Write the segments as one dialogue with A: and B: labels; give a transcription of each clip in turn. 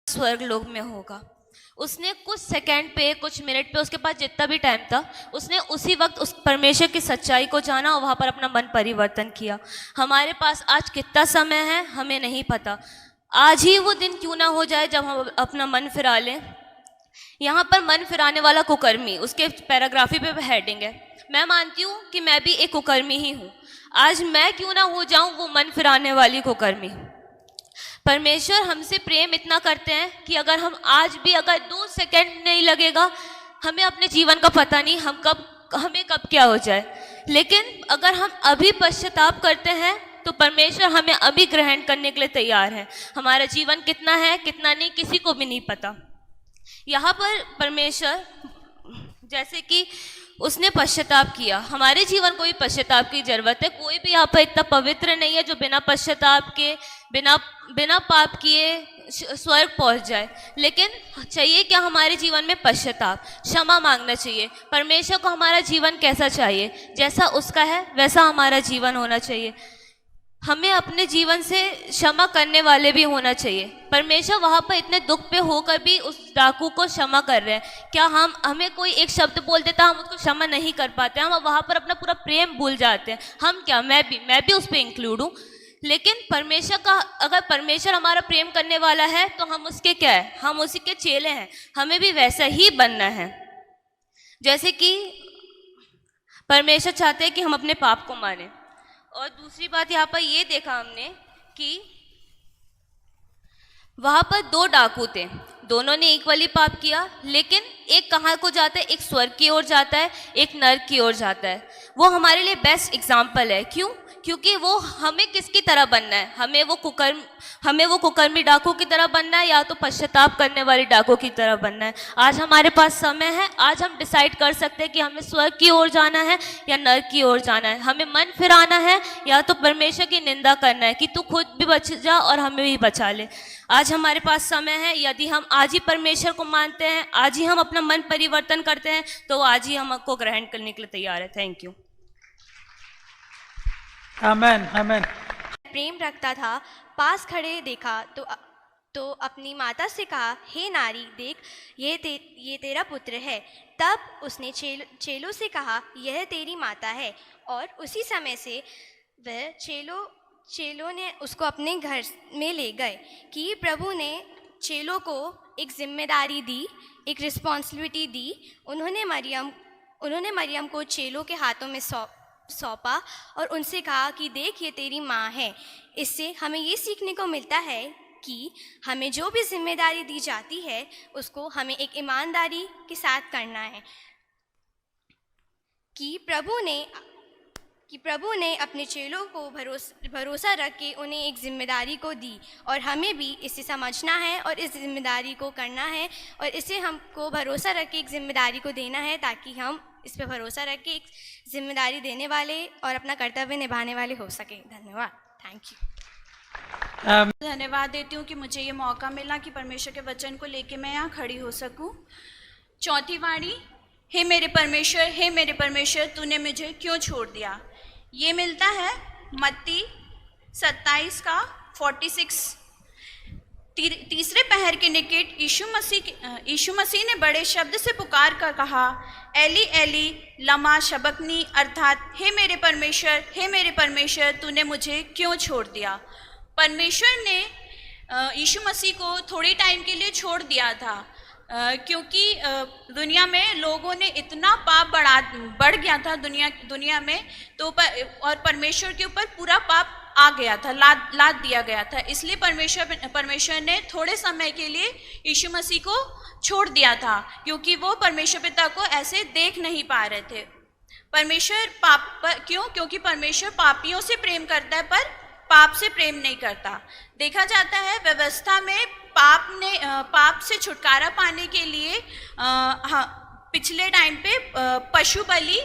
A: स्वर्ग लोक में होगा। उसने कुछ सेकंड पे, कुछ मिनट पे, उसके पास जितना भी टाइम था, उसने उसी वक्त उस परमेश्वर की सच्चाई को जाना और वहाँ पर अपना मन परिवर्तन किया। हमारे पास आज कितना समय है हमें नहीं पता। आज ही वो दिन क्यों ना हो जाए जब हम अपना मन फिरा लें। यहाँ पर मन फिराने वाला कुकर्मी, उसके पैराग्राफी पे हेडिंग है। मैं मानती हूँ कि मैं भी एक कुकर्मी ही हूँ। आज मैं क्यों ना हो जाऊँ वो मन फिराने वाली कुकर्मी। परमेश्वर हमसे प्रेम इतना करते हैं कि अगर हम आज भी, अगर 2 सेकंड नहीं लगेगा, हमें अपने जीवन का पता नहीं हमें कब क्या हो जाए। लेकिन अगर हम अभी पश्चाताप करते हैं तो परमेश्वर हमें अभी ग्रहण करने के लिए तैयार है। हमारा जीवन कितना है कितना नहीं किसी को भी नहीं पता। यहाँ पर परमेश्वर जैसे कि उसने पश्चाताप किया, हमारे जीवन को भी पश्चाताप की जरूरत है। कोई भी यहाँ पर इतना पवित्र नहीं है जो बिना पश्चाताप के, बिना पाप किए स्वर्ग पहुंच जाए। लेकिन चाहिए क्या हमारे जीवन में? पश्चाताप, क्षमा मांगना चाहिए। परमेश्वर को हमारा जीवन कैसा चाहिए? जैसा उसका है वैसा हमारा जीवन होना चाहिए। हमें अपने जीवन से क्षमा करने वाले भी होना चाहिए। परमेश्वर वहाँ पर इतने दुख पे होकर भी उस डाकू को क्षमा कर रहे हैं। क्या हमें कोई एक शब्द बोल देता हम उसको क्षमा नहीं कर पाते? हम वहाँ पर अपना पूरा प्रेम भूल जाते हैं। हम क्या, मैं भी उस पर इंक्लूड हूँ। लेकिन परमेश्वर का, अगर परमेश्वर हमारा प्रेम करने वाला है तो हम उसके क्या है? हम उसी के चेले हैं। हमें भी वैसा ही बनना है। जैसे कि परमेश्वर चाहते हैं कि हम अपने पाप को माने। और दूसरी बात यहाँ पर ये देखा हमने कि वहां पर 2 डाकू थे, दोनों ने इक्वली पाप किया। लेकिन एक कहाँ को जाता है? एक स्वर्ग की ओर जाता है, एक नरक की ओर जाता है। वो हमारे लिए बेस्ट एग्जाम्पल है। क्यों? क्योंकि वो हमें किसकी तरह बनना है? हमें वो कुकर्मी डाकू की तरह बनना है या तो पश्चाताप करने वाली डाकू की तरह बनना है। आज हमारे पास समय है, आज हम डिसाइड कर सकते हैं कि हमें स्वर्ग की ओर जाना है या नरक की ओर जाना है। हमें मन फिराना है या तो परमेश्वर की निंदा करना है कि तू खुद भी बच जा और हमें भी बचा ले। आज हमारे पास समय है। यदि हम आज ही परमेश्वर को मानते हैं, आज ही हम अपना मन परिवर्तन करते हैं, तो आज ही हमको ग्रहण करने के लिए तैयार है। Thank you.
B: आमेन आमेन।
C: प्रेम रखता था, पास खड़े देखा तो अपनी माता से कहा, हे नारी, देख ये तेरा पुत्र है। तब उसने चेलों से कहा, यह तेरी माता है। और उसी समय से वह चेलों ने उसको अपने घर में ले गए। कि प्रभु ने चेलों को एक जिम्मेदारी दी, एक रिस्पॉन्सिबिलिटी दी। उन्होंने मरियम को चेलों के हाथों में सौंपा और उनसे कहा कि देख ये तेरी माँ है। इससे हमें ये सीखने को मिलता है कि हमें जो भी जिम्मेदारी दी जाती है उसको हमें एक ईमानदारी के साथ करना है। कि प्रभु ने अपने चेलों को भरोसा रख के उन्हें एक जिम्मेदारी को दी और हमें भी इसे समझना है और इस जिम्मेदारी को करना है और इसे हमको भरोसा रख के एक जिम्मेदारी को देना है ताकि हम इस पर भरोसा रख के एक जिम्मेदारी देने वाले और अपना कर्तव्य निभाने वाले हो सके। धन्यवाद। Thank you.
D: धन्यवाद देती हूँ कि मुझे ये मौका मिला कि परमेश्वर के वचन को लेके मैं यहाँ खड़ी हो सकूँ। चौथी वाणी, हे मेरे परमेश्वर तूने मुझे क्यों छोड़ दिया। ये मिलता है मत्ती 27 का 46। तीसरे पहर के निकट यीशु मसीह ने बड़े शब्द से पुकार कर कहा, एली एली लमा शबक्नी, अर्थात हे मेरे परमेश्वर तूने मुझे क्यों छोड़ दिया। परमेश्वर ने यीशु मसीह को थोड़ी टाइम के लिए छोड़ दिया था क्योंकि दुनिया में लोगों ने इतना पाप बढ़ गया था दुनिया में, तो और परमेश्वर के ऊपर पूरा पाप आ गया था, लाद दिया गया था। इसलिए परमेश्वर ने थोड़े समय के लिए यीशु मसीह को छोड़ दिया था क्योंकि वो परमेश्वर पिता को ऐसे देख नहीं पा रहे थे। क्योंकि परमेश्वर पापियों से प्रेम करता है पर पाप से प्रेम नहीं करता। देखा जाता है व्यवस्था में पाप से छुटकारा पाने के लिए पिछले टाइम पे पशु बलि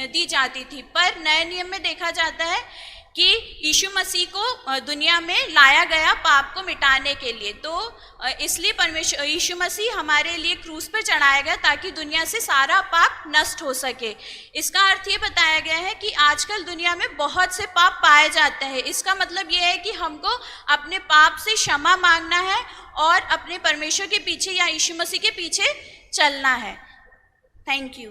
D: दी जाती थी, पर नए नियम में देखा जाता है कि यीशु मसीह को दुनिया में लाया गया पाप को मिटाने के लिए। तो इसलिए यीशु मसीह हमारे लिए क्रूस पर चढ़ाया गया ताकि दुनिया से सारा पाप नष्ट हो सके। इसका अर्थ ये बताया गया है कि आजकल दुनिया में बहुत से पाप पाए जाते हैं। इसका मतलब ये है कि हमको अपने पाप से क्षमा मांगना है और अपने परमेश्वर के पीछे या यीशु मसीह के पीछे चलना है। Thank you.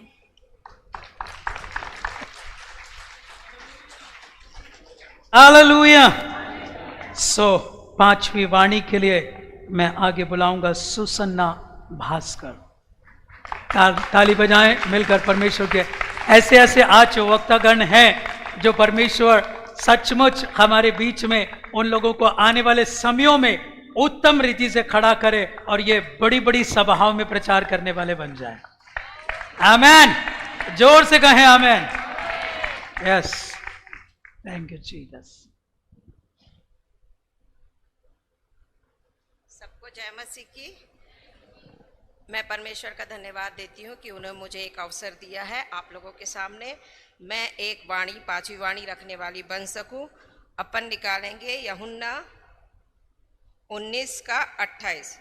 B: हालेलुया। पांचवी वाणी के लिए मैं आगे बुलाऊंगा सुसन्ना भास्कर। ताली बजाएं मिलकर परमेश्वर के। ऐसे ऐसे आज वक्तागण हैं जो परमेश्वर सचमुच हमारे बीच में उन लोगों को आने वाले समयों में उत्तम रीति से खड़ा करे और ये बड़ी बड़ी सभाओं में प्रचार करने वाले बन जाए। आमेन। जोर से कहें amen. Yes, thank you Jesus.
E: सबको जय मसीह की। मैं परमेश्वर का धन्यवाद देती हूँ कि उन्होंने मुझे एक अवसर दिया है आप लोगों के सामने मैं एक वाणी, पांचवी वाणी रखने वाली बन सकूं। अपन निकालेंगे यूहन्ना 19:28।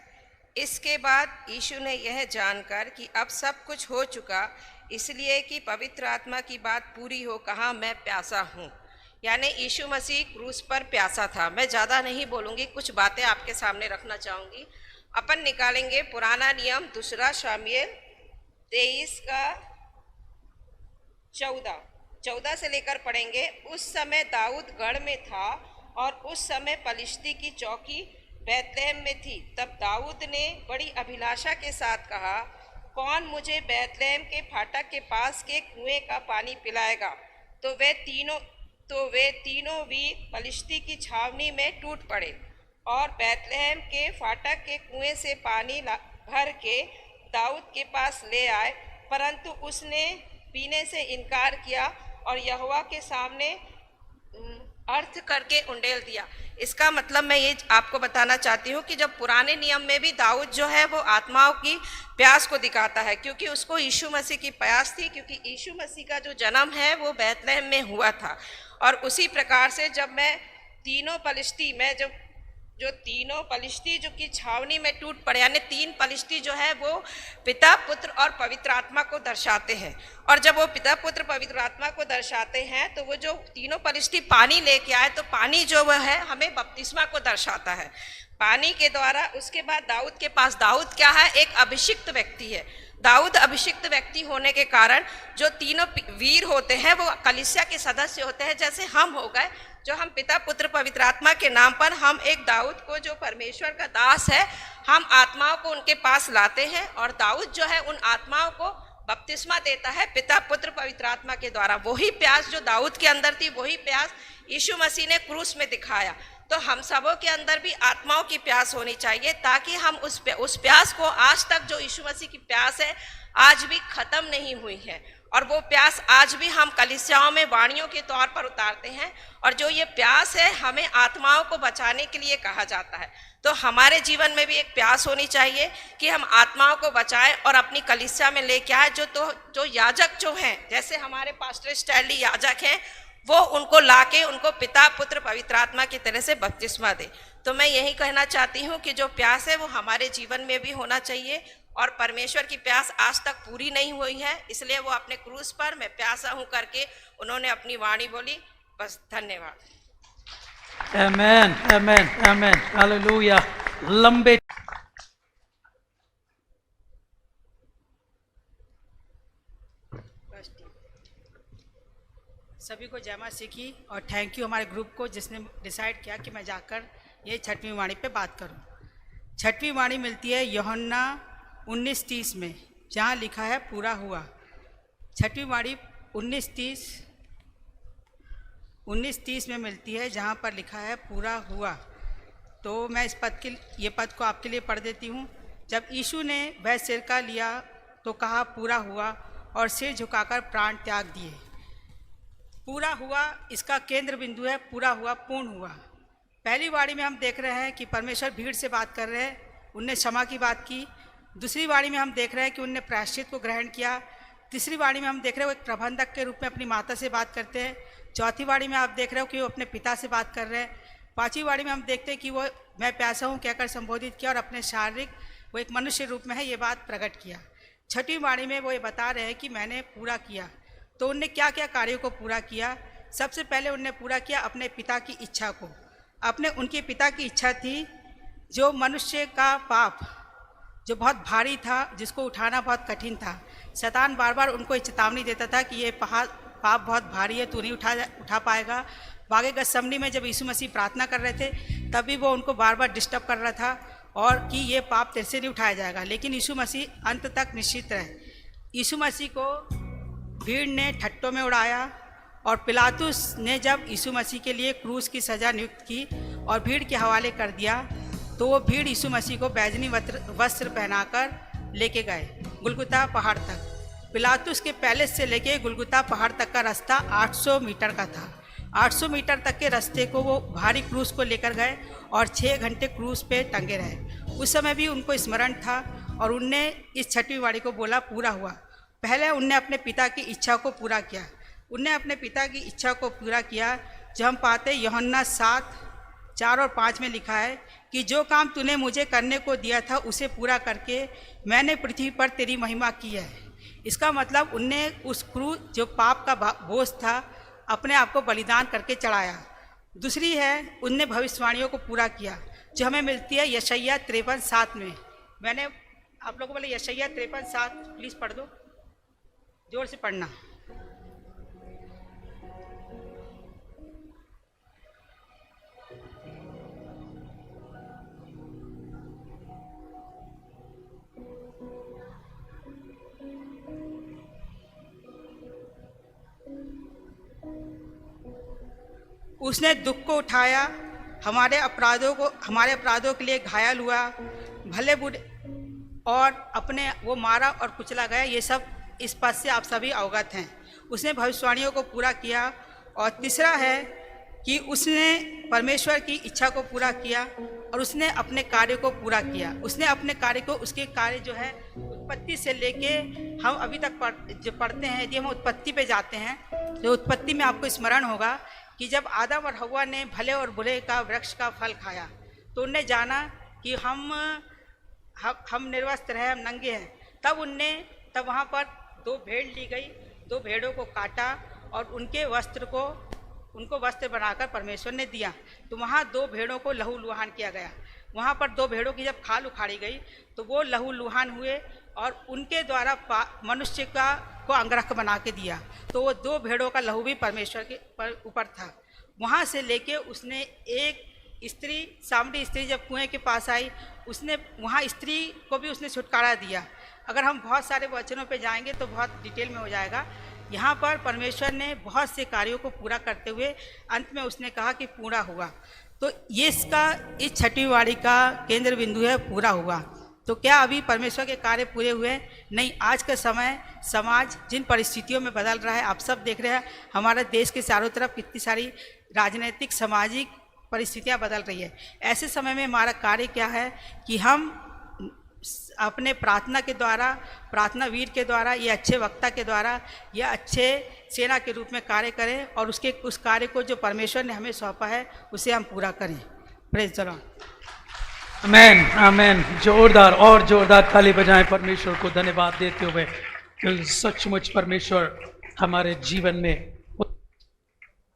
E: इसके बाद यीशु ने यह जानकर कि अब सब कुछ हो चुका, इसलिए कि पवित्र आत्मा की बात पूरी हो, कहा मैं प्यासा हूँ। यानी यीशु मसीह क्रूस पर प्यासा था। मैं ज़्यादा नहीं बोलूँगी, कुछ बातें आपके सामने रखना चाहूँगी। अपन निकालेंगे पुराना नियम 2 शामुएल 23:14 से लेकर पढ़ेंगे। उस समय दाऊद गढ़ में था और उस समय पलिश्ती की चौकी बैतलहम में थी। तब दाऊद ने बड़ी अभिलाषा के साथ कहा, कौन मुझे बैतलहम के फाटक के पास के कुएं का पानी पिलाएगा। तो वे तीनों वीर पलिश्ती की छावनी में टूट पड़े और बैतलहम के फाटक के कुएं से पानी भर के दाऊद के पास ले आए, परंतु उसने पीने से इनकार किया और यहोवा के सामने अर्थ करके उंडेल दिया। इसका मतलब मैं ये आपको बताना चाहती हूँ कि जब पुराने नियम में भी दाऊद जो है वो आत्माओं की प्यास को दिखाता है, क्योंकि उसको यीशु मसीह की प्यास थी, क्योंकि यीशु मसीह का जो जन्म है वो बैतलहम में हुआ था। और उसी प्रकार से जब मैं तीनों पलिश्ती जो कि छावनी में टूट पड़े, यानी 3 पलिश्ती जो है वो पिता, पुत्र और पवित्र आत्मा को दर्शाते हैं। और जब वो पिता, पुत्र, पवित्र आत्मा को दर्शाते हैं तो वो जो तीनों पलिश्ती पानी लेके आए, तो पानी जो वह है हमें बपतिस्मा को दर्शाता है, पानी के द्वारा। उसके बाद दाऊद के पास, दाऊद क्या है, एक अभिषिक्त व्यक्ति है। दाऊद अभिषिक्त व्यक्ति होने के कारण जो तीनों वीर होते हैं वो कलीसिया के सदस्य होते हैं। जैसे हम हो गए, जो हम पिता, पुत्र, पवित्र आत्मा के नाम पर हम एक दाऊद को, जो परमेश्वर का दास है, हम आत्माओं को उनके पास लाते हैं और दाऊद जो है उन आत्माओं को बपतिस्मा देता है पिता, पुत्र, पवित्र आत्मा के द्वारा। वही प्यास जो दाऊद के अंदर थी, वही प्यास यीशु मसीह ने क्रूस में दिखाया। तो हम सबों के अंदर भी आत्माओं की प्यास होनी चाहिए, ताकि हम उस प्यास को, आज तक जो यीशु मसीह की प्यास है आज भी खत्म नहीं हुई है, और वो प्यास आज भी हम कलीसियाओं में वाणियों के तौर पर उतारते हैं। और जो ये प्यास है हमें आत्माओं को बचाने के लिए कहा जाता है। तो हमारे जीवन में भी एक प्यास होनी चाहिए कि हम आत्माओं को बचाएं और अपनी कलीसिया में लेके आए। जो याजक जो हैं, जैसे हमारे पास्टर स्टैनली याजक हैं, वो उनको लाके उनको पिता, पुत्र, पवित्र आत्मा की तरह से बपतिस्मा दे। तो मैं यही कहना चाहती हूँ कि जो प्यास है वो हमारे जीवन में भी होना चाहिए, और परमेश्वर की प्यास आज तक पूरी नहीं हुई है, इसलिए वो अपने क्रूस पर मैं प्यासा हूँ करके उन्होंने अपनी वाणी बोली। बस, धन्यवाद।
B: आमेन, आमेन, आमेन, हालेलुया। लंबे
F: सभी को जय मसीह की, और थैंक यू हमारे ग्रुप को जिसने डिसाइड किया कि मैं जाकर ये 6वीं वाणी पे बात करूं। 6वीं वाणी मिलती है यूहन्ना 19:30 में, जहाँ लिखा है पूरा हुआ। 6वीं वाणी 19:30 में मिलती है, जहाँ पर लिखा है पूरा हुआ। तो मैं इस ये पद को आपके लिए पढ़ देती हूँ। जब यीशु ने वह सिरका लिया तो कहा पूरा हुआ, और सिर झुकाकर प्राण त्याग दिए। पूरा हुआ इसका केंद्र बिंदु है, पूरा हुआ, पूर्ण हुआ। पहली वाणी में हम देख रहे हैं कि परमेश्वर भीड़ से बात कर रहे हैं, उनने क्षमा की बात की। दूसरी वाणी में हम देख रहे हैं कि उनने प्रायश्चित को ग्रहण किया। तीसरी वाणी में हम देख रहे हैं वो एक प्रबंधक के रूप में अपनी माता से बात करते हैं। चौथी वाणी में आप देख रहे हो कि वो अपने पिता से बात कर रहे हैं। पांचवी वाणी में हम देखते हैं कि वो मैं प्यासा हूँ कहकर संबोधित किया, और अपने शारीरिक वो एक मनुष्य रूप में है ये बात प्रकट किया। 6वीं वाणी में वो ये बता रहे हैं कि मैंने पूरा किया। तो उनने क्या क्या कार्यों को पूरा किया? सबसे पहले उनने पूरा किया अपने पिता की इच्छा को। उनके पिता की इच्छा थी जो मनुष्य का पाप जो बहुत भारी था, जिसको उठाना बहुत कठिन था, शैतान बार बार उनको ये चेतावनी देता था कि ये पाप बहुत भारी है, तू नहीं उठा पाएगा। बागे गतसमनी में जब यीशु मसीह प्रार्थना कर रहे थे तभी वो उनको बार बार डिस्टर्ब कर रहा था और कि ये पाप तेरे से नहीं उठाया जाएगा। लेकिन यीशु मसीह अंत तक निश्चित रहे। यीशु मसीह को भीड़ ने ठट्टों में उड़ाया और पिलातुस ने जब यीशु मसीह के लिए क्रूस की सज़ा नियुक्त की और भीड़ के हवाले कर दिया तो वो भीड़ यीशु मसीह को बैजनी वस्त्र पहनाकर लेके गए गुलगुता पहाड़ तक। पिलातुस के पैलेस से लेके गुलगुता पहाड़ तक का रास्ता 800 मीटर का था। 800 मीटर तक के रास्ते को वो भारी क्रूस को लेकर गए और 6 घंटे क्रूस पे टंगे रहे। उस समय भी उनको स्मरण था और उनने इस छठवीं वाणी को बोला, पूरा हुआ। पहले उनने अपने पिता की इच्छा को पूरा किया। उनने अपने पिता की इच्छा को पूरा किया जो हम पाते यूहन्ना 7:4 और 5 में लिखा है कि जो काम तूने मुझे करने को दिया था उसे पूरा करके मैंने पृथ्वी पर तेरी महिमा की है। इसका मतलब उनने उस क्रूस जो पाप का बोझ था अपने आप को बलिदान करके चढ़ाया। दूसरी है उनने भविष्यवाणियों को पूरा किया जो हमें मिलती है यशायाह 53:7 में। मैंने आप लोगों को बोले यशायाह 53:7 प्लीज़ पढ़ दो, जोर से पढ़ना। उसने दुख को उठाया, हमारे अपराधों के लिए घायल हुआ, भले बुरे और अपने वो मारा और कुचला गया। ये सब इस पद से आप सभी अवगत हैं। उसने भविष्यवाणियों को पूरा किया। और तीसरा है कि उसने परमेश्वर की इच्छा को पूरा किया और उसने अपने कार्य को पूरा किया। उसने अपने कार्य को, उसके कार्य जो है उत्पत्ति से लेके हम अभी तक जो पढ़ते हैं, यदि हम उत्पत्ति पे जाते हैं तो उत्पत्ति में आपको स्मरण होगा कि जब आदम और हव्वा ने भले और बुरे का वृक्ष का फल खाया तो उनने जाना कि हम निर्वस्त्र हैं, हम नंगे हैं। तब वहाँ पर 2 भेड़ ली गई, 2 भेड़ों को काटा और उनको वस्त्र बनाकर परमेश्वर ने दिया। तो वहाँ 2 भेड़ों को लहू लुहान किया गया। वहाँ पर 2 भेड़ों की जब खाल उखाड़ी गई तो वो लहू लुहान हुए और उनके द्वारा मनुष्य को अंगरख बना के दिया। तो वो 2 भेड़ों का लहू भी परमेश्वर के ऊपर था। वहाँ से लेके उसने एक स्त्री, सामरी स्त्री जब कुएं के पास आई, उसने वहाँ स्त्री को भी उसने छुटकारा दिया। अगर हम बहुत सारे वचनों पे जाएंगे तो बहुत डिटेल में हो जाएगा। यहाँ पर परमेश्वर ने बहुत से कार्यों को पूरा करते हुए अंत में उसने कहा कि पूरा हुआ। तो ये इस छठी वाणी का केंद्र बिंदु है, पूरा हुआ। तो क्या अभी परमेश्वर के कार्य पूरे हुए? नहीं। आज का समय, समाज जिन परिस्थितियों में बदल रहा है, आप सब देख रहे हैं। हमारे देश के चारों तरफ कितनी सारी राजनीतिक, सामाजिक परिस्थितियां बदल रही है। ऐसे समय में हमारा कार्य क्या है कि हम अपने प्रार्थना के द्वारा, प्रार्थना वीर के द्वारा, ये अच्छे वक्ता के द्वारा, या अच्छे सेना के रूप में कार्य करें और उस कार्य को जो परमेश्वर ने हमें सौंपा है उसे हम पूरा करें। Praise the Lord.
B: Amen, amen. जोरदार और जोरदार ताली बजाएं परमेश्वर को धन्यवाद देते हुए कि सचमुच परमेश्वर हमारे जीवन में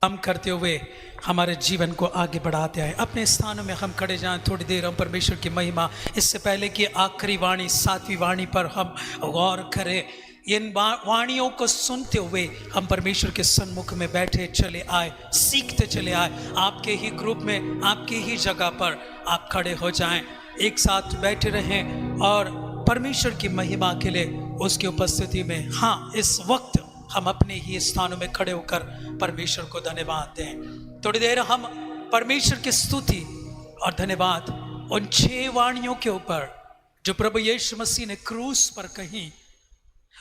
B: काम करते हुए हमारे जीवन को आगे बढ़ाते आए। अपने स्थानों में हम खड़े जाएं, थोड़ी देर हम परमेश्वर की महिमा, इससे पहले कि आखिरी वाणी 7वीं वाणी पर हम गौर करें। इन वाणियों को सुनते हुए हम परमेश्वर के सन्मुख में बैठे चले आए, सीखते चले आए। आपके ही ग्रुप में, आपकी ही जगह पर आप खड़े हो जाएं, एक साथ बैठे रहें और परमेश्वर की महिमा के लिए उसकी उपस्थिति में, हाँ, इस वक्त हम अपने ही स्थानों में खड़े होकर परमेश्वर को धन्यवाद दें। थोड़ी देर हम परमेश्वर की स्तुति और धन्यवाद उन 6 वाणियों के ऊपर जो प्रभु यीशु मसीह ने क्रूस पर कही।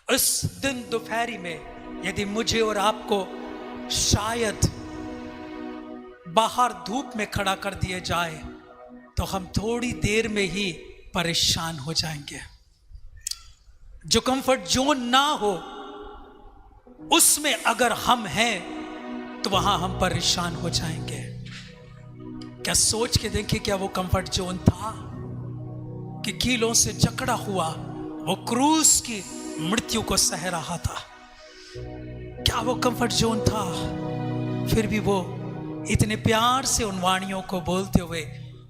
B: उस दिन दोपहरी में यदि मुझे और आपको शायद बाहर धूप में खड़ा कर दिया जाए तो हम थोड़ी देर में ही परेशान हो जाएंगे। जो कंफर्ट जोन ना हो उसमें अगर हम हैं तो वहां हम परेशान हो जाएंगे। क्या सोच के देखिए, क्या वो कंफर्ट जोन था कि कीलों से जकड़ा हुआ वो क्रूस की मृत्यु को सह रहा था? क्या वो कंफर्ट जोन था? फिर भी वो इतने प्यार से उन वाणियों को बोलते हुए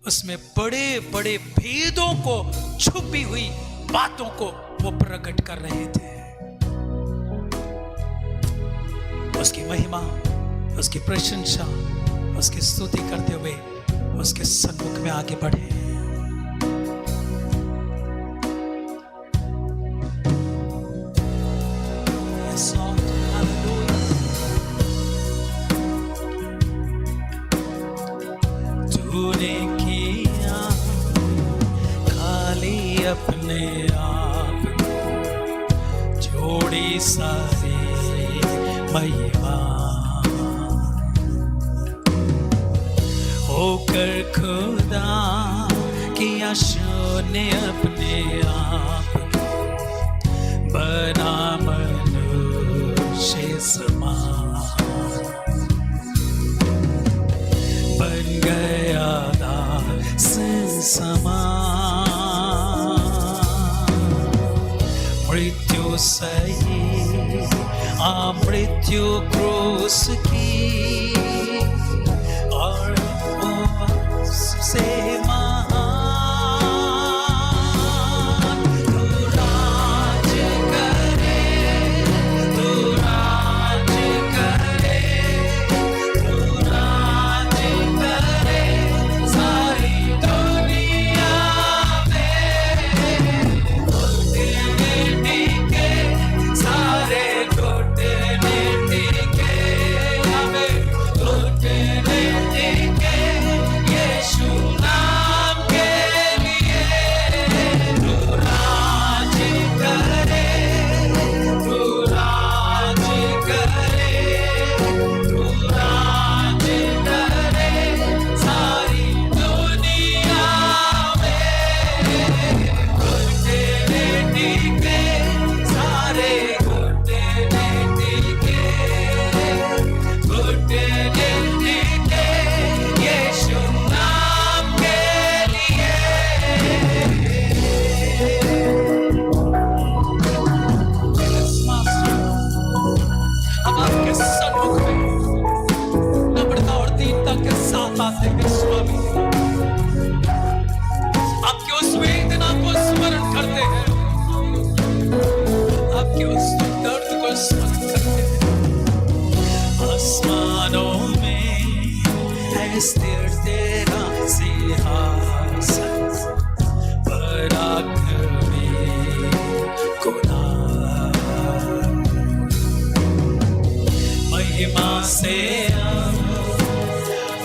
B: उसमें बड़े बड़े भेदों को, छुपी हुई बातों को वो प्रकट कर रहे थे। उसकी महिमा, उसकी प्रशंसा, उसकी स्तुति करते हुए उसके सन्मुख में आगे बढ़े। Yes, Lord. Hallelujah. तूने किया खाली अपने आप को, जोड़ी सारी महिमा, होकर खुदा किया शून्य अपने आप को, बना मनुष्य समान, बन गया दास समान। मृत्यु सही मृत्यु क्रूस की, और से महान तू राज करे, तू राज करे, तू राज करे सारी दुनिया में। घुटने टिके सारे, घुटने टिके हमें, घुटने टिके यीशु नाम के लिए। तू राज करे, तू राज करे, तू राज करे सारी दुनिया में। घुटने टिके सारे, घुटने टिके, घुटने टिके यीशु नाम के लिए। Yes, Master. हम आपके सन्मुख में नम्रता और दीनता के साथ आते हैं स्वामी। आपकी उस वेदना को स्मरण करते हैं, आपके उस दर्द को स्मरण करते हैं। आसमानों में है स्थिर तेरा सिंहासन, पराक्रमी खुदा, महिमा से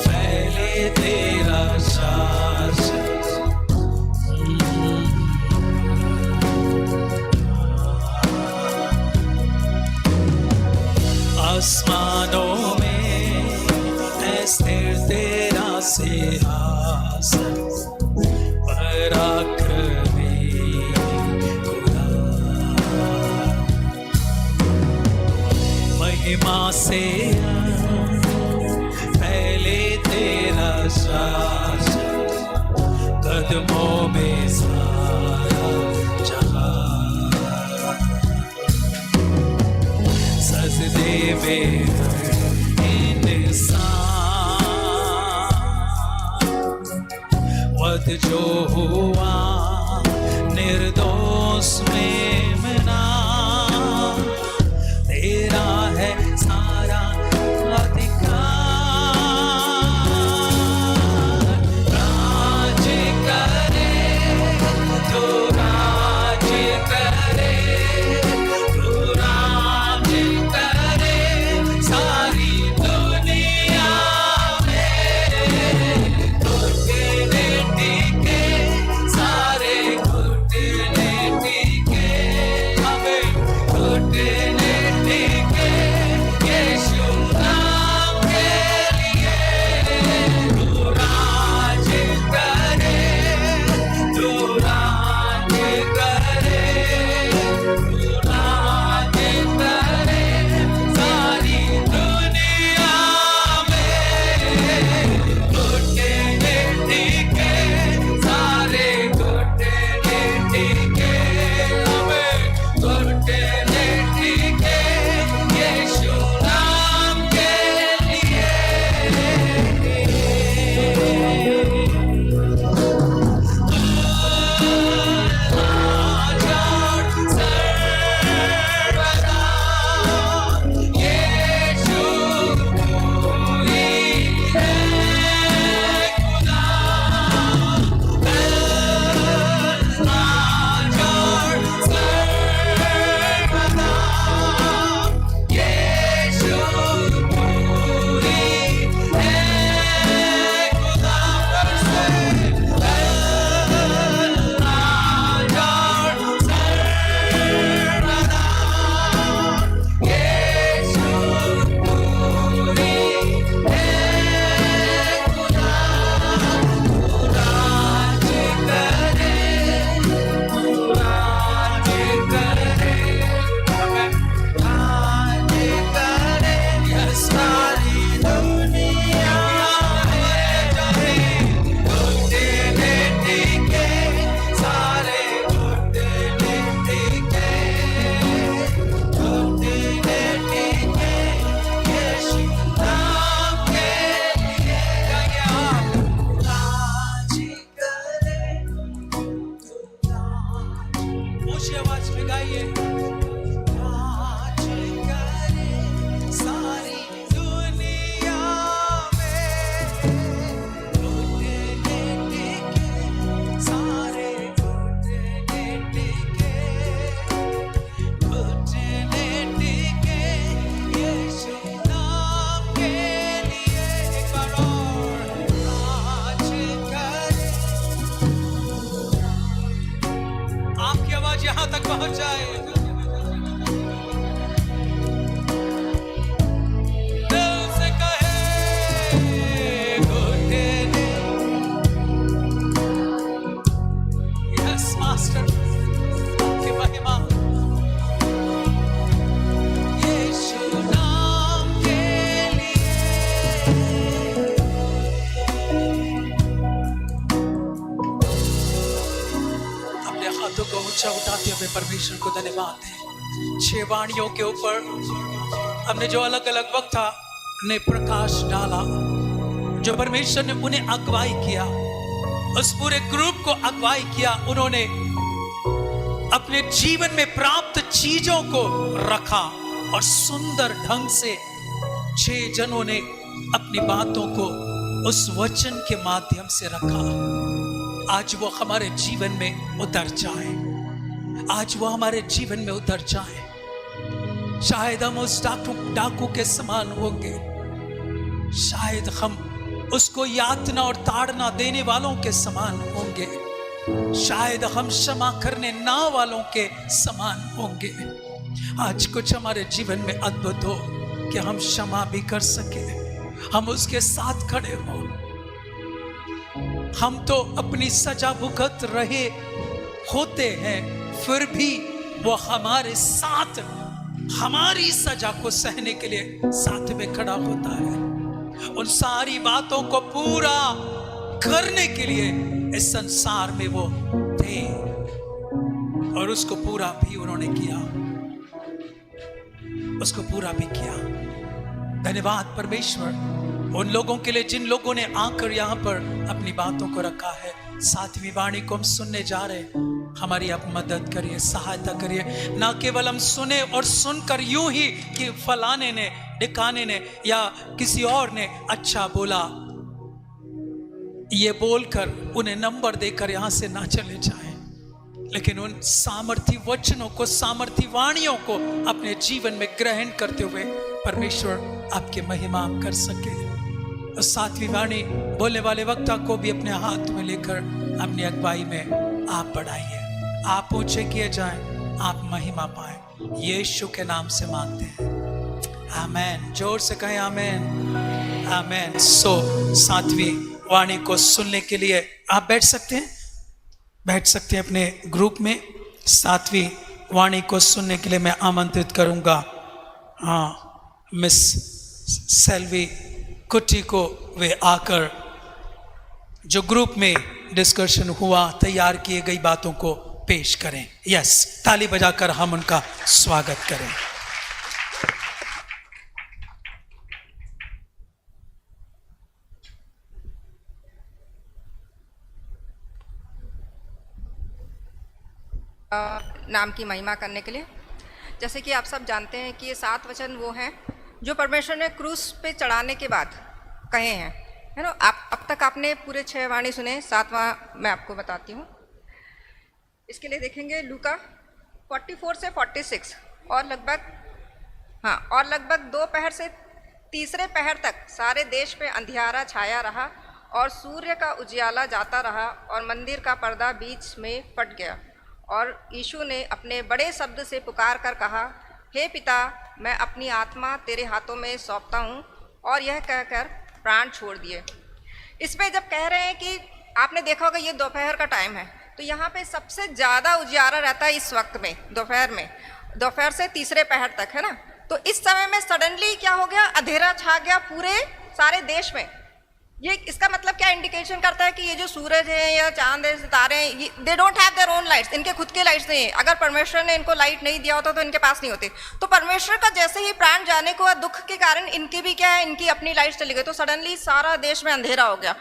B: फैले तेरा शासन। आसमानों में है स्थिर तेरा सिंहासन, पराक्रमी खुदा, महिमा से फैले तेरा शासन, कदमों में सारा जहां, सजदे में हर इंसान। वध जो हुआ निर्दोष में मना, तेरा है सारा अधिकार। राज करे, तू राज करे, तू राज करे सारी दुनिया में। घुटने टिके सारे, घुटने टिके हमें, ऊंची आवाज में गाइए। राज करे सारी दुनिया में, घुटने टेके सारे घुटने टेके, घुटने टेके यीशु नाम के लिए। एक बार और, राज करे। आपकी आवाज यहां तक पहुंच जाए। दिल से कहे घुटने। यस मास्टर, की महिमा यीशु नाम के लिए। अपने हाथों को ऊंचा उठाते हुए परमेश्वर को धन्यवाद दें। 6 वाणियों के ऊपर हमने जो अलग अलग वक्ता ने प्रकाश डाला, जो परमेश्वर ने उन्हें अगुवाई किया, उस पूरे ग्रुप को अगुवाई किया। उन्होंने अपने जीवन में प्राप्त चीजों को रखा और सुंदर ढंग से 6 जनों ने अपनी बातों को उस वचन के माध्यम से रखा। आज वो हमारे जीवन में उतर जाए, आज वो हमारे जीवन में उतर जाए। शायद हम उस डाकू के समान होंगे, शायद हम उसको यातना और ताड़ना देने वालों के समान होंगे, शायद हम क्षमा करने ना वालों के समान होंगे। आज कुछ हमारे जीवन में अद्भुत हो कि हम क्षमा भी कर सके, हम उसके साथ खड़े हों। हम तो अपनी सजा भुगत रहे होते हैं, फिर भी वो हमारे साथ हमारी सजा को सहने के लिए साथ में खड़ा होता है। उन सारी बातों को पूरा करने के लिए इस संसार में वो थे और उसको पूरा भी उन्होंने किया, उसको पूरा भी किया। धन्यवाद परमेश्वर उन लोगों के लिए जिन लोगों ने आकर यहाँ पर अपनी बातों को रखा है। 7वीं वाणी को हम सुनने जा रहे हैं, हमारी आप मदद करिए, सहायता करिए। ना केवल हम सुने और सुनकर यूं ही कि फलाने ने, ढिकाने ने या किसी और ने अच्छा बोला, ये बोलकर उन्हें नंबर देकर यहाँ से ना चले जाएं, लेकिन उन सामर्थी वचनों को, सामर्थी वाणियों को अपने जीवन में ग्रहण करते हुए परमेश्वर आपके महिमा कर सके। और 7वीं वाणी बोलने वाले वक्ता को भी अपने हाथ में लेकर अपनी अगुवाई में आप बढ़ाइए, आप ऊंचे किए जाएं, आप महिमा पाएं। यीशु के नाम से मांगते हैं, आमेन। जोर से कहें आमेन, आमेन। 7वीं वाणी को सुनने के लिए आप बैठ सकते हैं, बैठ सकते हैं अपने ग्रुप में। 7वीं वाणी को सुनने के लिए मैं आमंत्रित करूंगा मिस सेल्वी कुट्टी को, वे आकर जो ग्रुप में डिस्कशन हुआ, तैयार किए गई बातों को पेश करें। यस, ताली बजाकर हम उनका स्वागत करें।
G: नाम की महिमा करने के लिए। जैसे कि आप सब जानते हैं कि ये 7 वचन वो हैं जो परमेश्वर ने क्रूस पे चढ़ाने के बाद कहे हैं, है ना। आप अब तक आपने पूरे 6 वाणी सुने, 7वां मैं आपको बताती हूँ। इसके लिए देखेंगे लूका 44 से 46 और लगभग 2 पहर से तीसरे पहर तक सारे देश पे अंधियारा छाया रहा और सूर्य का उजियाला जाता रहा और मंदिर का पर्दा बीच में फट गया और यीशु ने अपने बड़े शब्द से पुकार कर कहा, हे पिता, मैं अपनी आत्मा तेरे हाथों में सौंपता हूँ, और यह कहकर प्राण छोड़ दिए। इस पे जब कह रहे हैं कि आपने देखा होगा ये दोपहर का टाइम है, तो यहाँ पे सबसे ज़्यादा उजियारा रहता है इस वक्त में, दोपहर से तीसरे पहर तक, है ना। तो इस समय में सडनली क्या हो गया, अंधेरा छा गया पूरे सारे देश में। ये इसका मतलब क्या इंडिकेशन करता है कि ये जो सूरज है या चांद है, सितारे हैं, they don't have their own lights, इनके खुद के लाइट्स नहीं है। अगर परमेश्वर ने इनको लाइट नहीं दिया होता तो इनके पास नहीं होते। तो परमेश्वर का जैसे ही प्राण जाने को दुख के कारण इनकी भी क्या है, इनकी अपनी लाइट्स चली गई, तो सडनली सारा देश में अंधेरा हो गया।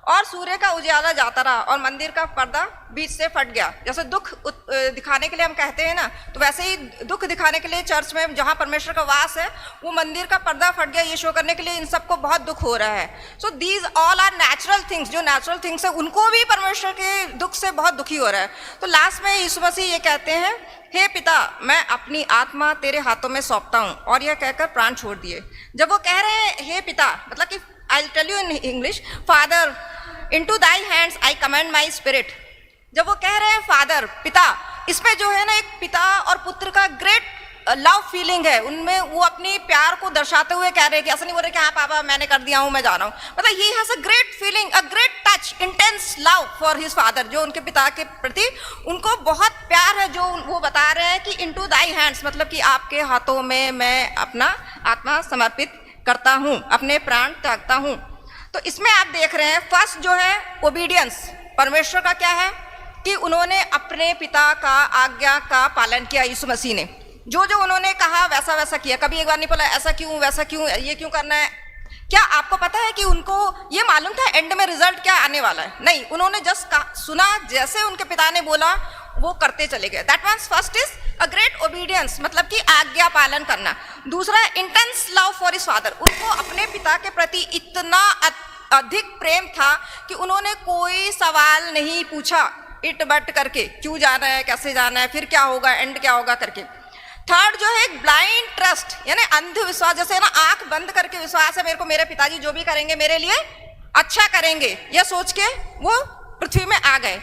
G: और सूर्य का उजाला जाता रहा और मंदिर का पर्दा बीच से फट गया। जैसे दुख दिखाने के लिए हम कहते हैं ना, तो वैसे ही दुख दिखाने के लिए चर्च में जहाँ परमेश्वर का वास है वो मंदिर का पर्दा फट गया, ये शो करने के लिए इन सबको बहुत दुख हो रहा है। So these all are natural things, जो नेचुरल थिंग्स है उनको भी परमेश्वर के दुख से बहुत दुखी हो रहा है। तो लास्ट में यीशु मसीह ये कहते हैं, हे पिता मैं अपनी आत्मा तेरे हाथों में सौंपता हूँ, और यह कहकर प्राण छोड़ दिए। जब वो कह रहे हैं हे पिता, मतलब कि I will tell you in English, father into thy hands I commend my spirit. जब वो कह रहे हैं फादर, पिता, इसमें जो है ना एक पिता और पुत्र का ग्रेट लव फीलिंग है उनमें। वो अपनी प्यार को दर्शाते हुए कह रहे हैं कि ऐसा नहीं बोल रहे कि हाँ पापा मैंने कर दिया हूँ, मैं जा रहा हूँ। मतलब he has a great feeling, a great touch, intense love for his father. जो उनके पिता के प्रति उनको बहुत प्यार है, जो वो बता रहे हैं कि इनटू दाई हैंड्स, मतलब कि आपके हाथों में मैं अपना आत्मा समर्पित करता हूँ, अपने प्राण त्यागता हूँ। तो इसमें आप देख रहे हैं फर्स्ट जो है ओबीडियंस, परमेश्वर का क्या है कि उन्होंने अपने पिता का आज्ञा का पालन किया। यीशु मसीह ने जो जो उन्होंने कहा वैसा वैसा किया। कभी एक बार नहीं बोला ऐसा क्यों, वैसा क्यों, ये क्यों करना है। क्या आपको पता है कि उनको ये मालूम था एंड में रिजल्ट क्या आने वाला है? नहीं, उन्होंने जस्ट सुना, जैसे उनके पिता ने बोला वो करते चले गए। That means first is a great obedience, मतलब कि आज्ञा पालन करना। दूसरा intense love for his father, उनको अपने पिता के प्रति इतना अधिक प्रेम था कि उन्होंने कोई सवाल नहीं पूछा इट बट करके, क्यों जाना है, कैसे जाना है, फिर क्या होगा, एंड क्या होगा करके। थर्ड जो है ब्लाइंड ट्रस्ट, यानी अंधविश्वास, जैसे ना आंख बंद करके विश्वास है मेरे को मेरे पिताजी जो भी करेंगे मेरे लिए अच्छा करेंगे, यह सोच के वो पृथ्वी में आ गए।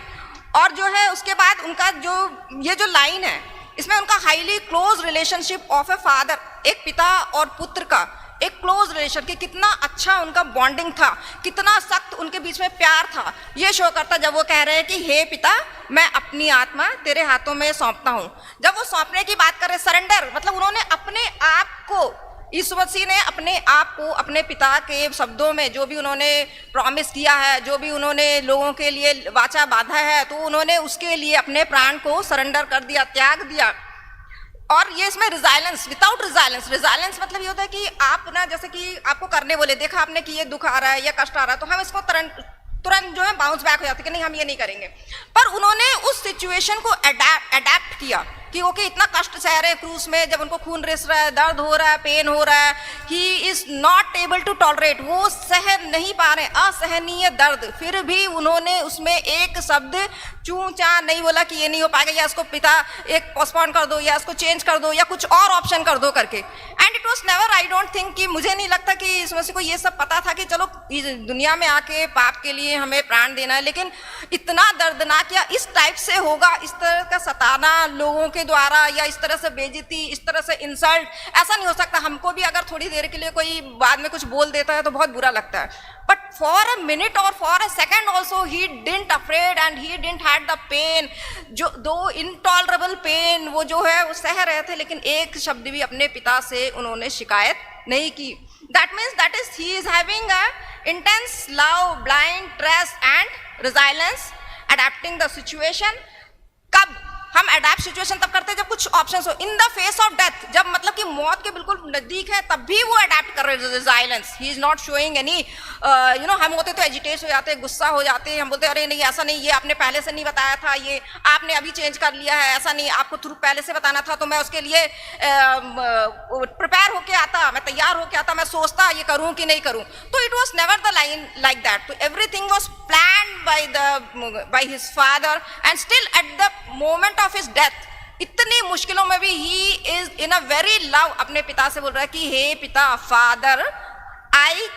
G: और जो है उसके बाद उनका जो ये जो लाइन है इसमें उनका highly close relationship of a father, एक पिता और पुत्र का एक क्लोज रिलेशन, कि कितना अच्छा उनका बॉन्डिंग था, कितना सख्त उनके बीच में प्यार था, ये शो करता जब वो कह रहे हैं कि हे पिता मैं अपनी आत्मा तेरे हाथों में सौंपता हूँ। जब वो सौंपने की बात कर रहे, सरेंडर, मतलब उन्होंने अपने आप को, यीशु मसीह ने अपने आप को अपने पिता के शब्दों में जो भी उन्होंने प्रॉमिस किया है, जो भी उन्होंने लोगों के लिए वाचा बांधा है, तो उन्होंने उसके लिए अपने प्राण को सरेंडर कर दिया, त्याग दिया। और ये इसमें रिजाइलेंस, विदाउट रिजाइलेंस, रिजाइलेंस मतलब ये होता है कि आप ना, जैसे कि आपको करने बोले, देखा आपने कि ये दुख आ रहा है या कष्ट आ रहा है, तो हम इसको तुरंत जो है बाउंस बैक हो जाते कि नहीं हम ये नहीं करेंगे। पर उन्होंने उस सिचुएशन को अडेप्ट किया कि ओके इतना कष्ट सह रहे क्रूस में, जब उनको खून रिस रहा है, दर्द हो रहा है, पेन हो रहा है, he is not able to tolerate, वो सह नहीं पा रहे, असहनीय दर्द, फिर भी उन्होंने उसमें एक शब्द चूं चा नहीं बोला कि ये नहीं हो पाएगा, या इसको पिता एक पोस्टपोन कर दो, या इसको चेंज कर दो, या कुछ और ऑप्शन कर दो करके। And it was never, I don't think कि, मुझे नहीं लगता कि इस मसीह को ये सब पता था कि चलो इस दुनिया में आके पाप के लिए हमें प्राण देना है, लेकिन इतना दर्दनाक या इस टाइप से होगा, इस तरह का सताना लोगों के द्वारा, या इस तरह से बेइज्जती, इस तरह से इंसल्ट, ऐसा नहीं हो सकता। हमको भी अगर थोड़ी देर के लिए कोई बाद में कुछ बोल देता है तो बहुत बुरा लगता है, बट फॉर अ मिनट और for a second also he didn't afraid and he didn't had the pain, जो दो इनटॉलरेबल पेन वो जो है वो सह रहे थे, लेकिन एक शब्द भी अपने पिता से उन्होंने शिकायत नहीं की। That means that is he is having a intense love, blind trust and resilience, adapting the situation. कब हम अडेप्ट सिचुएशन तब करते हैं जब कुछ ऑप्शंस हो, in the face of death, जब मतलब कि मौत के बिल्कुल नजदीक है तब भी वो अडेप्ट कर रहे हैं resilience. He is not showing any you know, हम होते तो एजिटेट हो जाते, गुस्सा हो जाते, हम बोलते अरे नहीं ऐसा नहीं, ये आपने पहले से नहीं बताया था, ये आपने अभी चेंज कर लिया है, ऐसा नहीं, आपको थ्रू पहले से बताना था तो मैं उसके लिए प्रिपेयर होके आता, मैं तैयार होके आता, मैं सोचता ये करूं कि नहीं करूं। तो it was never the line like that, तो everything was planned by his father and still at the moment of his death, इतनी मुश्किलों में भी he is in a very love, अपने पिता से बोल रहा है कि हे पिता, father, I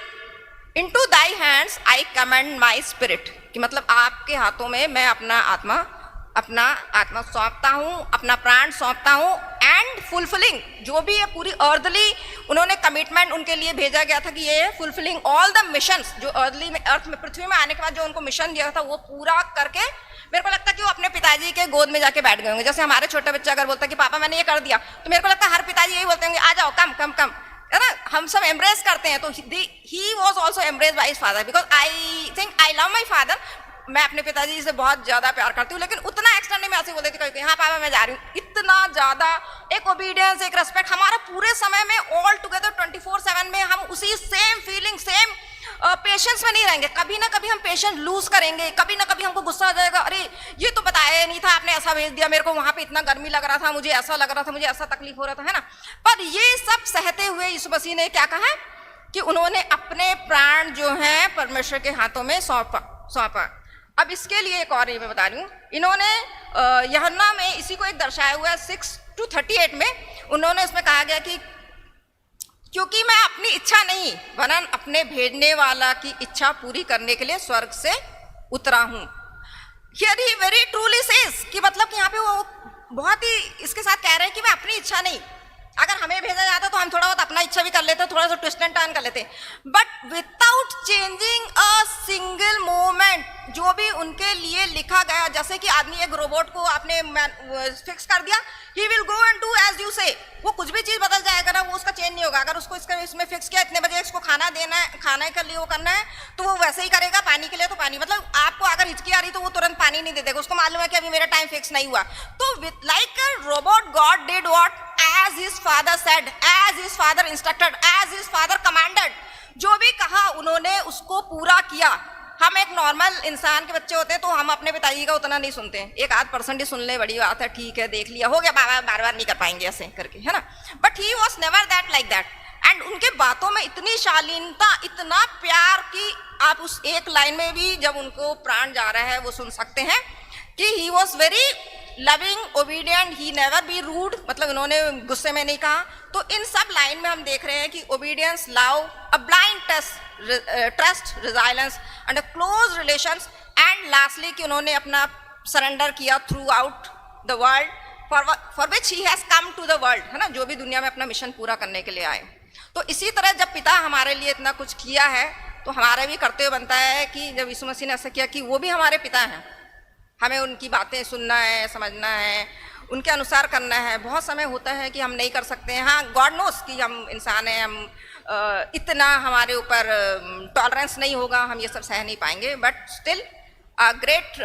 G: into thy hands I commend my spirit, कि मतलब आपके हाथों में मैं अपना आत्मा सौंपता हूँ, अपना प्राण सौंपता हूँ। एंड फुलफिलिंग, जो भी ये पूरी अर्दली उन्होंने कमिटमेंट उनके लिए भेजा गया था कि ये फुलफिलिंग ऑल द मिशंस, जो अर्दली में अर्थ में पृथ्वी में आने के बाद जो उनको मिशन दिया था वो पूरा करके, मेरे को लगता है कि वो अपने पिताजी के गोद में जाके बैठ गए होंगे। जैसे हमारे छोटे बच्चे अगर बोलता है कि पापा मैंने ये कर दिया, तो मेरे को लगता है हर पिताजी यही बोलते होंगे आ जाओ, कम कम कम, है ना, हम सब एम्ब्रेस करते हैं। तो he was also embrace by his father, because I think I love my father, मैं अपने पिताजी से बहुत ज्यादा प्यार करती हूँ, लेकिन उतना एक्सटेंड नहीं मैं ऐसे बोल देती कहीं हाँ पापा मैं जा रही हूँ, इतना ज्यादा एक ओबीडियंस, एक रेस्पेक्ट, हमारा पूरे समय में ऑल टुगेदर 24/7 में हम उसी सेम फीलिंग, सेम पेशेंस में नहीं रहेंगे, कभी ना कभी हम पेशेंस लूज करेंगे, कभी ना कभी हमको गुस्सा आ जाएगा, अरे ये तो बताया नहीं था, आपने ऐसा भेज दिया, मेरे को वहां पे इतना गर्मी लग रहा था, मुझे ऐसा लग रहा था, मुझे ऐसा तकलीफ हो रहा था, है ना। पर ये सब सहते हुए यीशु मसीह ने क्या कहा कि उन्होंने अपने प्राण जो है परमेश्वर के हाथों में सौंपा। अब इसके लिए एक और मैं बता रही हूँ, इन्होंने यूहन्ना में इसी को एक दर्शाया हुआ है 6:38 में, उन्होंने उसमें कहा गया कि क्योंकि मैं अपनी इच्छा नहीं वरन अपने भेजने वाला की इच्छा पूरी करने के लिए स्वर्ग से उतरा हूँ। Here he very truly says कि मतलब कि यहाँ पे वो बहुत ही इसके साथ कह रहे हैं कि मैं अपनी इच्छा नहीं, अगर हमें भेजा जाता तो हम थोड़ा बहुत अपना इच्छा भी कर लेते, थोड़ा सा ट्विस्ट एंड टर्न कर लेते, but without changing a single moment, जो भी उनके लिए लिखा गया, जैसे कि आदमी एक रोबोट को आपने फिक्स कर दिया, he will go and do as you say, वो कुछ भी चीज बदल जाएगा ना, वो उसका चेंज नहीं होगा। अगर उसको इसमें फिक्स किया इतने बजे इसको खाना देना है, खाने के लिए वो करना है, तो वो वैसे ही करेगा, पानी के लिए तो पानी, मतलब आपको अगर हिचकी आ रही तो वो तुरंत पानी नहीं दे देगा, उसको मालूम है कि अभी मेरा टाइम फिक्स नहीं हुआ। तो with like a robot God did what as his father said, as his father instructed, as his father commanded, जो भी कहा उन्होंने उसको पूरा किया। हम एक नॉर्मल इंसान के बच्चे होते हैं तो हम अपने पिताजी का उतना नहीं सुनते हैं, 1-8% ही सुन ले, बड़ी बात है, ठीक है देख लिया, हो गया, बार बार नहीं कर पाएंगे ऐसे करके, है ना। But he was never that like that, and उनके बातों में इतनी शालीनता, इतना प्यार कि आप उस एक लाइन में भी जब उनको प्राण जा रहा है वो सुन सकते हैं कि he was very loving, obedient, he never be rude, मतलब इन्होंने गुस्से में नहीं कहा। तो इन सब लाइन में हम देख रहे हैं कि obedience, love, a blind trust, resilience and a close relations, and lastly कि उन्होंने अपना सरेंडर किया throughout the world for which he has come to the world, है ना, जो भी दुनिया में अपना मिशन पूरा करने के लिए आए। तो इसी तरह जब पिता हमारे लिए इतना कुछ किया है तो हमारा भी कर्तव्य बनता है कि जब यीशु मसीह ने ऐसा किया कि वो भी हमारे पिता हैं, हमें उनकी बातें सुनना है, समझना है, उनके अनुसार करना है। बहुत समय होता है कि हम नहीं कर सकते हैं, हाँ गॉड नोस कि हम इंसान हैं, हम इतना हमारे ऊपर टॉलरेंस नहीं होगा, हम ये सब सह नहीं पाएंगे, but still a great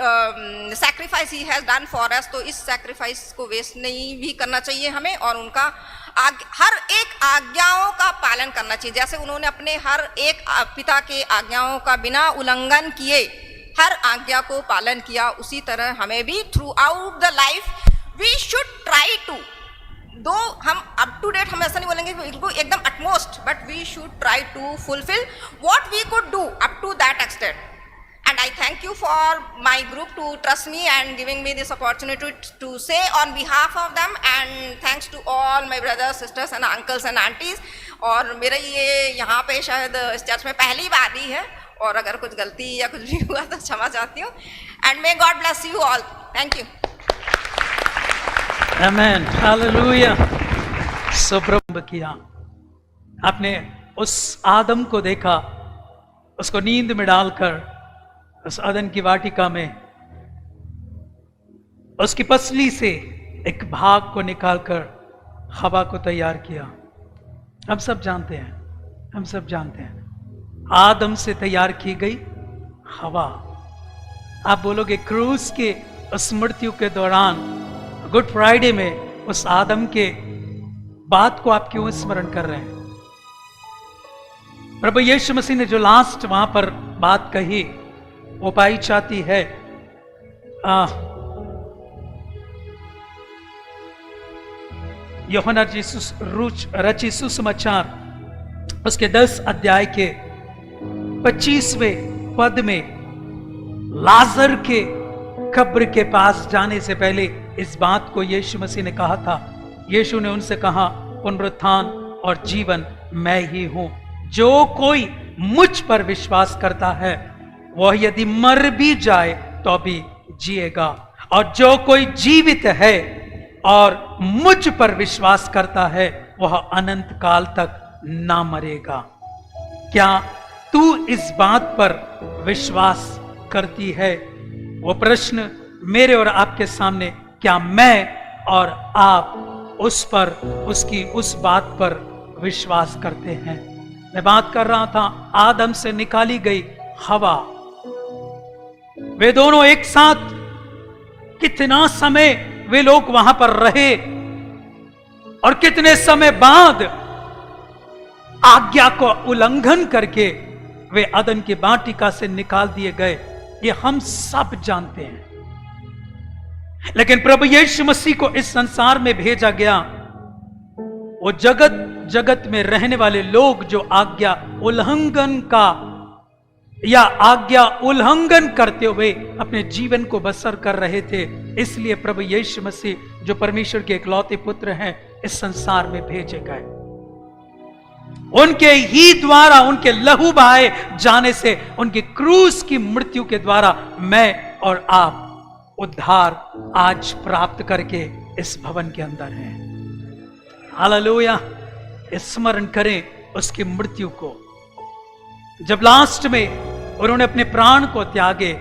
G: sacrifice he has done for us. तो इस सैक्रिफाइस को वेस्ट नहीं भी करना चाहिए हमें, और उनका हर एक आज्ञाओं का पालन करना चाहिए। जैसे उन्होंने अपने हर एक पिता के आज्ञाओं का बिना उल्लंघन किए हर आज्ञा को पालन किया, उसी तरह हमें भी throughout the life we should try to, दो हम अप टू डेट हम ऐसा नहीं बोलेंगे बिल्कुल एकदम utmost, but we should try to fulfil what we could do up to that extent. And I thank you for my group to trust me and giving me this opportunity to say on behalf of them, and thanks to all my brothers, sisters and uncles and aunties। और मेरा ये यहाँ पे शायद इस church में पहली बार ही है, और अगर कुछ गलती या कुछ भी हुआ तो क्षमा चाहती हूँ, and may God bless you all। Thank you।
B: Amen, hallelujah. So प्रभु किया, आपने उस आदम को देखा, उसको नींद में डालकर उस अदन की वाटिका में उसकी पसली से एक भाग को निकालकर हवा को तैयार किया। हम सब जानते हैं, हम सब जानते हैं, आदम से तैयार की गई हवा। आप बोलोगे क्रूस के उस मृत्यु के दौरान, गुड फ्राइडे में उस आदम के बात को आप क्यों स्मरण कर रहे हैं? प्रभु यीशु मसीह ने जो लास्ट वहां पर बात कही वो पाई जाती है यूहन्ना रचित सुसमाचार उसके 10 अध्याय के 25वें पद में, लाजर के कब्र के पास जाने से पहले इस बात को यीशु मसीह ने कहा था। यीशु ने उनसे कहा, पुनरुत्थान और जीवन मैं ही हूं, जो कोई मुझ पर विश्वास करता है वह यदि मर भी जाए तो भी जिएगा, और जो कोई जीवित है और मुझ पर विश्वास करता है वह अनंत काल तक ना मरेगा। क्या तू इस बात पर विश्वास करती है? वो प्रश्न मेरे और आपके सामने, क्या मैं और आप उस पर, उसकी उस बात पर विश्वास करते हैं? मैं बात कर रहा था आदम से निकाली गई हवा, वे दोनों एक साथ कितना समय वे लोग वहां पर रहे, और कितने समय बाद आज्ञा को उल्लंघन करके वे अदन की वाटिका से निकाल दिए गए, ये हम सब जानते हैं। लेकिन प्रभु यीशु मसीह को इस संसार में भेजा गया, वो जगत जगत में रहने वाले लोग जो आज्ञा उल्लंघन का या आज्ञा उल्लंघन करते हुए अपने जीवन को बसर कर रहे थे, इसलिए प्रभु यीशु मसीह जो परमेश्वर के इकलौते पुत्र हैं इस संसार में भेजे गए। उनके ही द्वारा, उनके लहू बहाए जाने से, उनकी क्रूस की मृत्यु के द्वारा मैं और आप उद्धार आज प्राप्त करके इस भवन के अंदर हैं। हालेलुया। स्मरण करें उसकी मृत्यु को, जब लास्ट में उन्होंने अपने प्राण को त्यागे,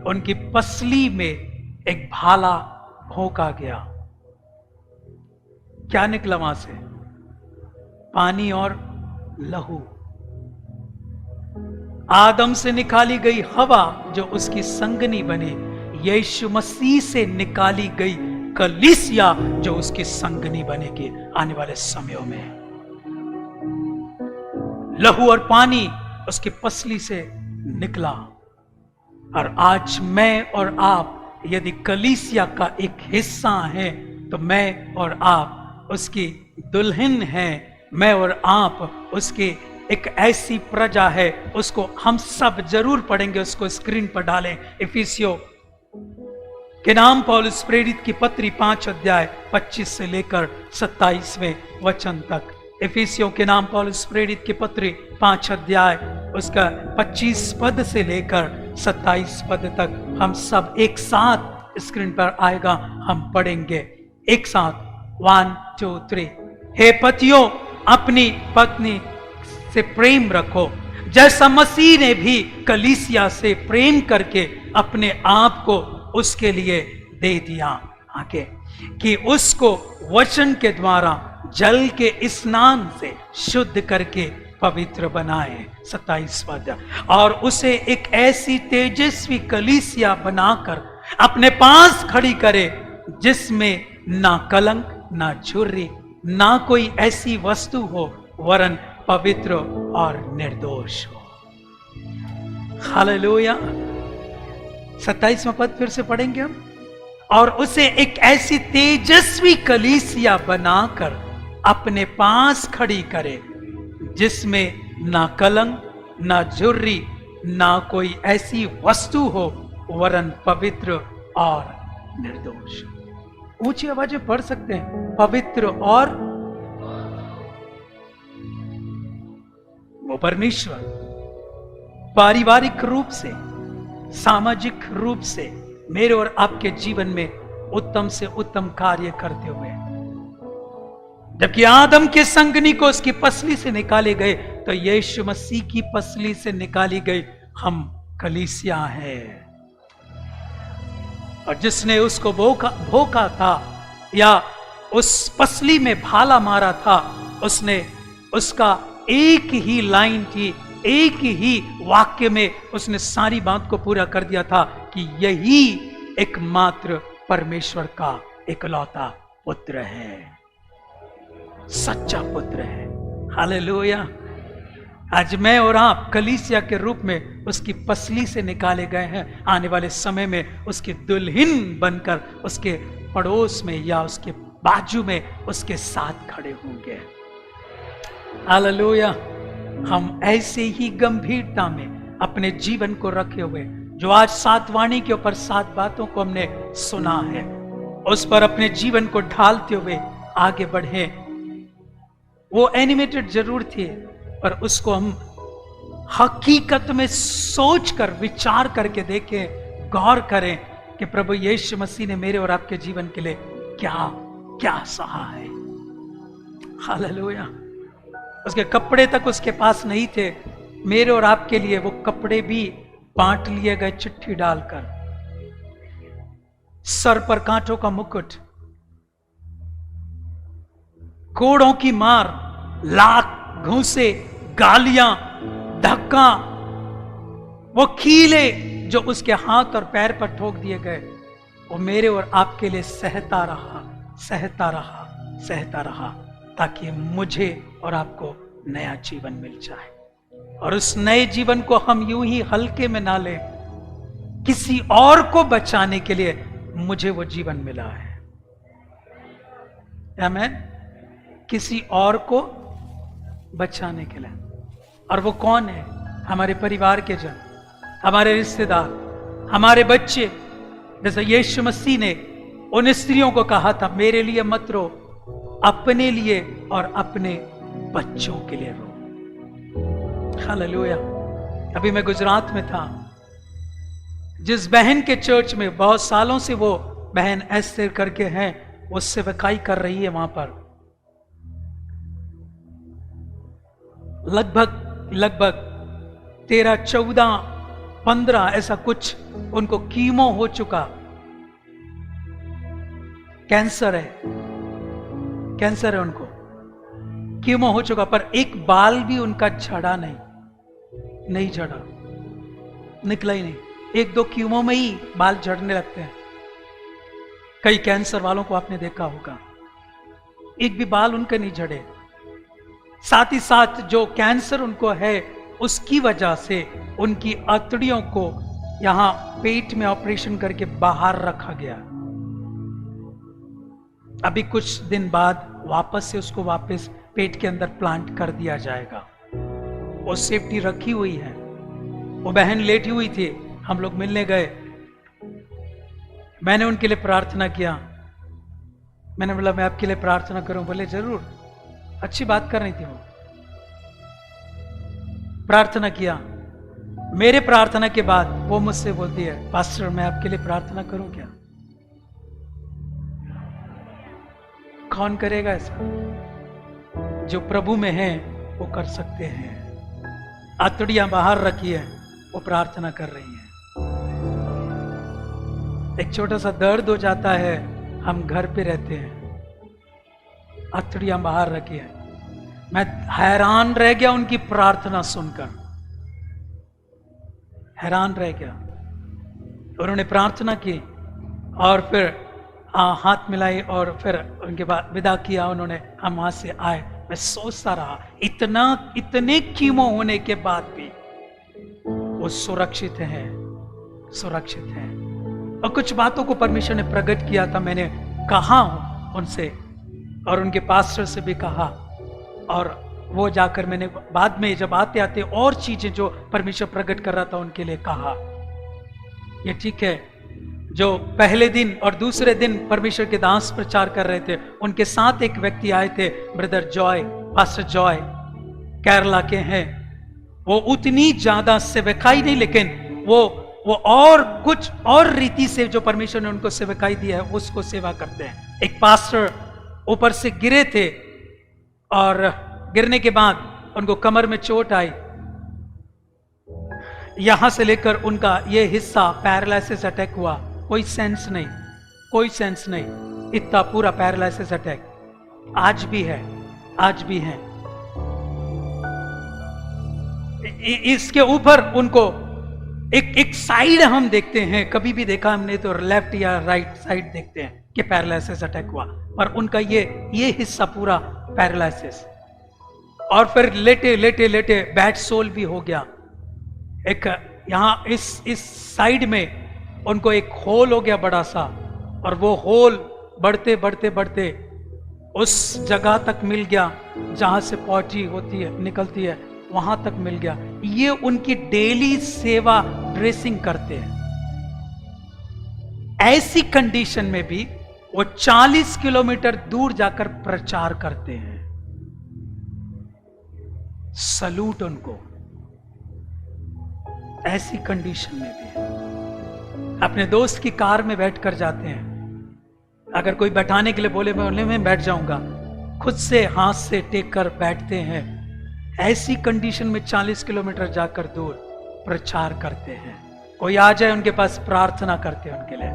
B: उनकी पसली में एक भाला भोंका गया। क्या निकला वहां से? पानी और लहू। आदम से निकाली गई हवा जो उसकी संगनी बने, यीशु मसीह से निकाली गई कलीसिया जो उसकी संगनी बनेगी आने वाले समयों में। लहू और पानी उसकी पसली से निकला, और आज मैं और आप यदि कलीसिया का एक हिस्सा हैं, तो मैं और आप उसकी दुल्हन हैं, मैं और आप उसकी एक ऐसी प्रजा है। उसको हम सब जरूर पढ़ेंगे, उसको स्क्रीन पर डालें। इफिसियों के नाम पौलुस प्रेरित की पत्री 5 अध्याय 25 से लेकर 27वें वचन तक। इफिसियों के नाम पौलुस प्रेरित की पत्री 5 अध्याय उसका 25 पद से लेकर 27 पद तक हम सब एक साथ स्क्रीन पर आएगा, हम पढ़ेंगे एक साथ। 1 2 3। हे पतियों, अपनी पत्नी से प्रेम रखो, जैसा मसीह ने भी कलीसिया से प्रेम करके अपने आप को उसके लिए दे दिया, आगे कि उसको वचन के द्वारा जल के स्नान से शुद्ध करके पवित्र बनाए। 27 पद। और उसे एक ऐसी तेजस्वी कलीसिया बनाकर अपने पास खड़ी करे, जिसमें ना कलंक, ना झुर्री, ना कोई ऐसी वस्तु हो, वरन पवित्र और निर्दोष हो। हालेलुया। 27वां पद फिर से पढ़ेंगे हम। और उसे एक ऐसी तेजस्वी कलीसिया बनाकर अपने पास खड़ी करे, जिसमें ना कलंक, ना झुर्री, ना कोई ऐसी वस्तु हो, वरन पवित्र और निर्दोष। ऊंची आवाज में पढ़ सकते हैं, पवित्र और। वो परमेश्वर पारिवारिक रूप से, सामाजिक रूप से मेरे और आपके जीवन में उत्तम से उत्तम कार्य करते हुए, जबकि आदम के संगनी को उसकी पसली से निकाले गए, तो यीशु मसीह की पसली से निकाली गई हम कलीसिया है। और जिसने उसको भोंका था या उस पसली में भाला मारा था, उसने उसका एक ही लाइन थी, एक ही वाक्य में उसने सारी बात को पूरा कर दिया था कि यही एकमात्र परमेश्वर का इकलौता पुत्र है, सच्चा पुत्र है। हालेलुया। आज मैं और आप कलीसिया के रूप में उसकी पसली से निकाले गए हैं। आने वाले समय में उसकी दुल्हन बनकर उसके पड़ोस में या उसके बाजू में उसके साथ खड़े होंगे। हालेलुया। हम ऐसे ही गंभीरता में अपने जीवन को रखे हुए, जो आज 7 वाणी के ऊपर 7 बातों को हमने सुना है, उस पर अपने जीवन को ढालते हुए आगे बढ़े। वो एनिमेटेड जरूर थे, पर उसको हम हकीकत में सोचकर विचार करके देखें, गौर करें कि प्रभु यीशु मसीह ने मेरे और आपके जीवन के लिए क्या क्या सहा है। हालेलुया। उसके कपड़े तक उसके पास नहीं थे, मेरे और आपके लिए वो कपड़े भी बांट लिए गए चिट्ठी डालकर। सर पर कांटों का मुकुट, कोड़ों की मार, लात, घूंसे, गालियां, धक्का, वो कीले जो उसके हाथ और पैर पर ठोक दिए गए, वो मेरे और आपके लिए सहता रहा, सहता रहा, सहता रहा, ताकि मुझे और आपको नया जीवन मिल जाए। और उस नए जीवन को हम यूं ही हल्के में ना लें। किसी और को बचाने के लिए मुझे वो जीवन मिला है। आमीन। किसी और को बचाने के लिए। और वो कौन है? हमारे परिवार के जन, हमारे रिश्तेदार, हमारे बच्चे। जैसे यीशु मसीह ने उन स्त्रियों को कहा था, मेरे लिए मत रो, अपने लिए और अपने बच्चों के लिए रो। हालेलुया। अभी मैं गुजरात में था, जिस बहन के चर्च में बहुत सालों से वो बहन एस्तेर करके हैं, वो सेवकाई कर रही है वहां पर। लगभग 13, 14, 15 ऐसा कुछ उनको कीमो हो चुका। कैंसर है उनको, कीमो हो चुका, पर एक बाल भी उनका झड़ा नहीं झड़ा, निकला ही नहीं। 1-2 कीमो में ही बाल झड़ने लगते हैं। कई कैंसर वालों को आपने देखा होगा, एक भी बाल उनके नहीं झड़े। साथ ही साथ जो कैंसर उनको है, उसकी वजह से उनकी अतड़ियों को यहां पेट में ऑपरेशन करके बाहर रखा गया। अभी कुछ दिन बाद वापस से उसको वापस पेट के अंदर प्लांट कर दिया जाएगा। वो सेफ्टी रखी हुई है। वो बहन लेटी हुई थी, हम लोग मिलने गए। मैंने उनके लिए प्रार्थना किया। मैंने बोला मैं आपके लिए प्रार्थना करूं? बोले जरूर। अच्छी बात कर रही थी वो। प्रार्थना किया। मेरे प्रार्थना के बाद वो मुझसे बोलती है, पास्टर मैं आपके लिए प्रार्थना करूं क्या? कौन करेगा ऐसा? जो प्रभु में है वो कर सकते हैं। आतड़ियां बाहर रखी है, वो प्रार्थना कर रही है। एक छोटा सा दर्द हो जाता है, हम घर पे रहते हैं, आतड़ियां बाहर रखी है। मैं हैरान रह गया उनकी प्रार्थना सुनकर, हैरान रह गया। उन्होंने प्रार्थना की और फिर हाथ मिलाई और फिर उनके बाद विदा किया उन्होंने। हम वहां से आए। मैं सोचता रहा, इतने कीमो होने के बाद भी वो सुरक्षित हैं। और कुछ बातों को परमेश्वर ने प्रकट किया था। मैंने कहा उनसे और उनके पास्टर से भी कहा, और वो जाकर मैंने बाद में जब आते आते और चीजें जो परमेश्वर प्रकट कर रहा था उनके लिए कहा। ये ठीक है, जो पहले दिन और दूसरे दिन परमेश्वर के दास प्रचार कर रहे थे, उनके साथ एक व्यक्ति आए थे, brother Joy, pastor Joy, Kerala के हैं। वो उतनी ज्यादा सेवकाई नहीं, लेकिन वो और कुछ और रीति से जो परमेश्वर ने उनको सेवकाई दिया है उसको सेवा करते हैं। एक पास्टर ऊपर से गिरे थे और गिरने के बाद उनको कमर में चोट आई। यहां से लेकर उनका ये हिस्सा पैरालिसिस अटैक हुआ। कोई सेंस नहीं, इतना पूरा पैरालिसिस अटैक आज भी है। इसके ऊपर उनको एक साइड हम देखते हैं, कभी भी देखा हमने तो लेफ्ट या राइट साइड देखते हैं कि पैरालिसिस अटैक हुआ, पर उनका ये हिस्सा पूरा पैरालिसिस। और फिर लेटे बैड सोल भी हो गया। एक यहां इस साइड में उनको एक होल हो गया बड़ा सा, और वो होल बढ़ते उस जगह तक मिल गया जहां से पॉटी होती है, निकलती है, वहां तक मिल गया। ये उनकी डेली सेवा ड्रेसिंग करते हैं। ऐसी कंडीशन में भी वो 40 किलोमीटर दूर जाकर प्रचार करते हैं। सलूट उनको। ऐसी कंडीशन में भी अपने दोस्त की कार में बैठकर जाते हैं। अगर कोई बैठाने के लिए बोले मैं बैठ जाऊंगा, खुद से हाथ से टेक कर बैठते हैं। ऐसी कंडीशन में 40 किलोमीटर जाकर दूर प्रचार करते हैं। कोई आ जाए उनके पास, प्रार्थना करते हैं उनके लिए।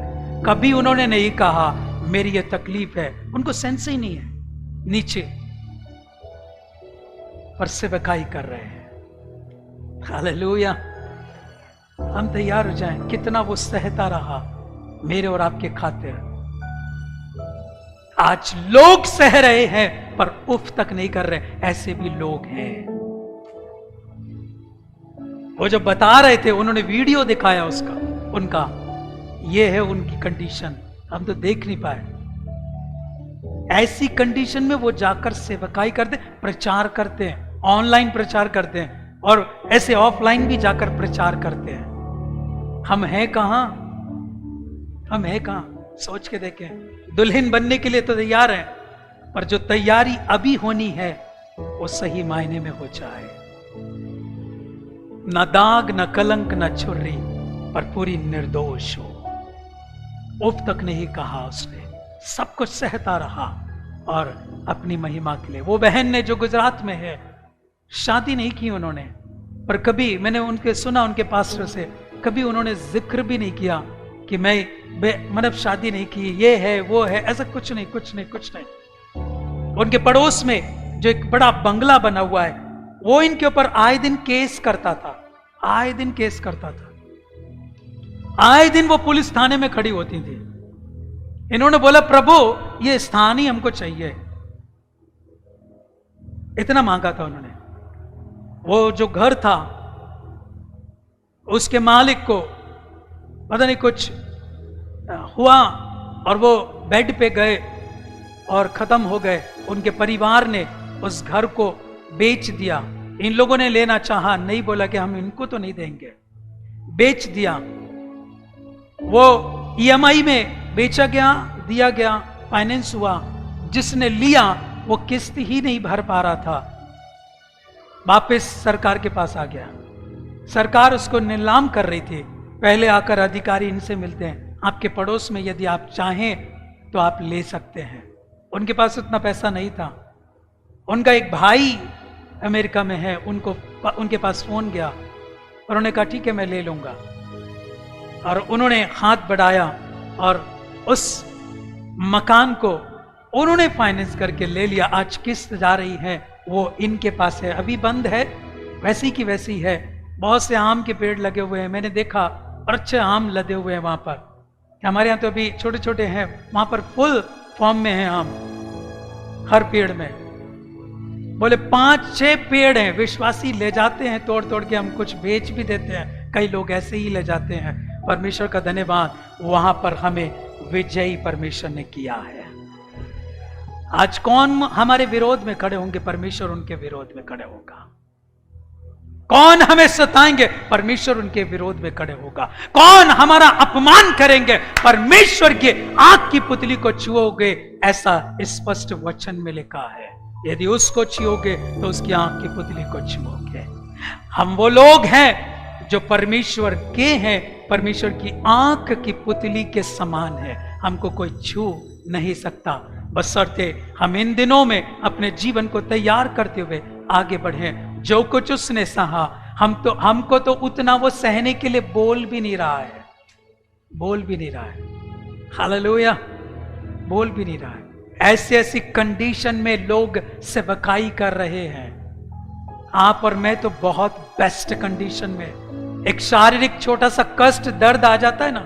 B: कभी उन्होंने नहीं कहा मेरी ये तकलीफ है, उनको सेंस ही नहीं है नीचे, पर सेवकाई कर रहे हैं। हालेलुया। हम तैयार हो जाएं, कितना वो सहता रहा मेरे और आपके खातिर। आज लोग सह रहे हैं पर उफ तक नहीं कर रहे, ऐसे भी लोग हैं। वो जो बता रहे थे, उन्होंने वीडियो दिखाया उसका, उनका ये है उनकी कंडीशन, हम तो देख नहीं पाए। ऐसी कंडीशन में वो जाकर सेवकाई करते, प्रचार करते हैं, ऑनलाइन प्रचार करते हैं और ऐसे ऑफलाइन भी जाकर प्रचार करते हैं। हम हैं कहां? हम हैं कहां? सोच के देखें। दुल्हन बनने के लिए तो तैयार हैं, पर जो तैयारी अभी होनी है वो सही मायने में हो जाए। न दाग, न कलंक, न छुर्री, पर पूरी निर्दोष हो। उफ तक नहीं कहा उसने, सब कुछ सहता रहा और अपनी महिमा के लिए। वो बहन ने जो गुजरात में है, शादी नहीं की उन्होंने, पर कभी मैंने उनके सुना, उनके पास्टर से, कभी उन्होंने जिक्र भी नहीं किया कि मैं मतलब शादी नहीं की, ये है वो है, ऐसा कुछ नहीं, कुछ नहीं, कुछ नहीं। उनके पड़ोस में जो एक बड़ा बंगला बना हुआ है, वो इनके ऊपर आए दिन केस करता था, आए दिन केस करता था, आए दिन वो पुलिस थाने में खड़ी होती थी। इन्होंने बोला, प्रभु ये स्थान ही हमको चाहिए। इतना मांगा था उन्होंने। वो जो घर था, उसके मालिक को पता नहीं कुछ हुआ और वो बेड पे गए और खत्म हो गए। उनके परिवार ने उस घर को बेच दिया। इन लोगों ने लेना चाहा, नहीं, बोला कि हम इनको तो नहीं देंगे, बेच दिया। वो EMI में बेचा गया, दिया गया, फाइनेंस हुआ। जिसने लिया वो किस्त ही नहीं भर पा रहा था, वापस सरकार के पास आ गया। सरकार उसको नीलाम कर रही थी। पहले आकर अधिकारी इनसे मिलते हैं, आपके पड़ोस में यदि आप चाहें तो आप ले सकते हैं। उनके पास उतना पैसा नहीं था। उनका एक भाई अमेरिका में है, उनके पास फोन गया, उन्होंने कहा ठीक है मैं ले लूंगा। और उन्होंने हाथ बढ़ाया और उस मकान को उन्होंने फाइनेंस करके ले लिया। आज किस्त जा रही है, वो इनके पास है, अभी बंद है, वैसी की वैसी है। बहुत से आम के पेड़ लगे हुए हैं, मैंने देखा, और अच्छे आम लदे हुए हैं वहां पर। हमारे यहाँ तो अभी छोटे छोटे हैं, वहां पर फुल फॉर्म में है आम, हर पेड़ में। बोले 5-6 पेड़ हैं, विश्वासी ले जाते हैं तोड़ तोड़ के, हम कुछ बेच भी देते हैं, कई लोग ऐसे ही ले जाते हैं। परमेश्वर का धन्यवाद, वहां पर हमें विजयी परमेश्वर ने किया है। आज कौन हमारे विरोध में खड़े होंगे? परमेश्वर उनके विरोध में खड़े होगा। कौन हमें सताएंगे? परमेश्वर उनके विरोध में खड़े होगा। कौन हमारा अपमान करेंगे? परमेश्वर के आंख की पुतली को छुओगे, ऐसा स्पष्ट वचन में लिखा है। यदि उसको छुओगे तो उसकी आंख की पुतली को छुओगे। हम वो लोग हैं जो परमेश्वर के हैं, परमेश्वर की आंख की पुतली के समान है। हमको कोई छू नहीं सकता, बशर्ते हम इन दिनों में अपने जीवन को तैयार करते हुए आगे बढ़े। जो कुछ उसने सहा, हमको तो उतना वो सहने के लिए बोल भी नहीं रहा है, बोल भी नहीं रहा है। हालेलुया, बोल भी नहीं रहा है। ऐसी ऐसी कंडीशन में लोग सेवकाई कर रहे हैं। आप और मैं तो बहुत बेस्ट कंडीशन में। एक शारीरिक छोटा सा कष्ट, दर्द आ जाता है ना,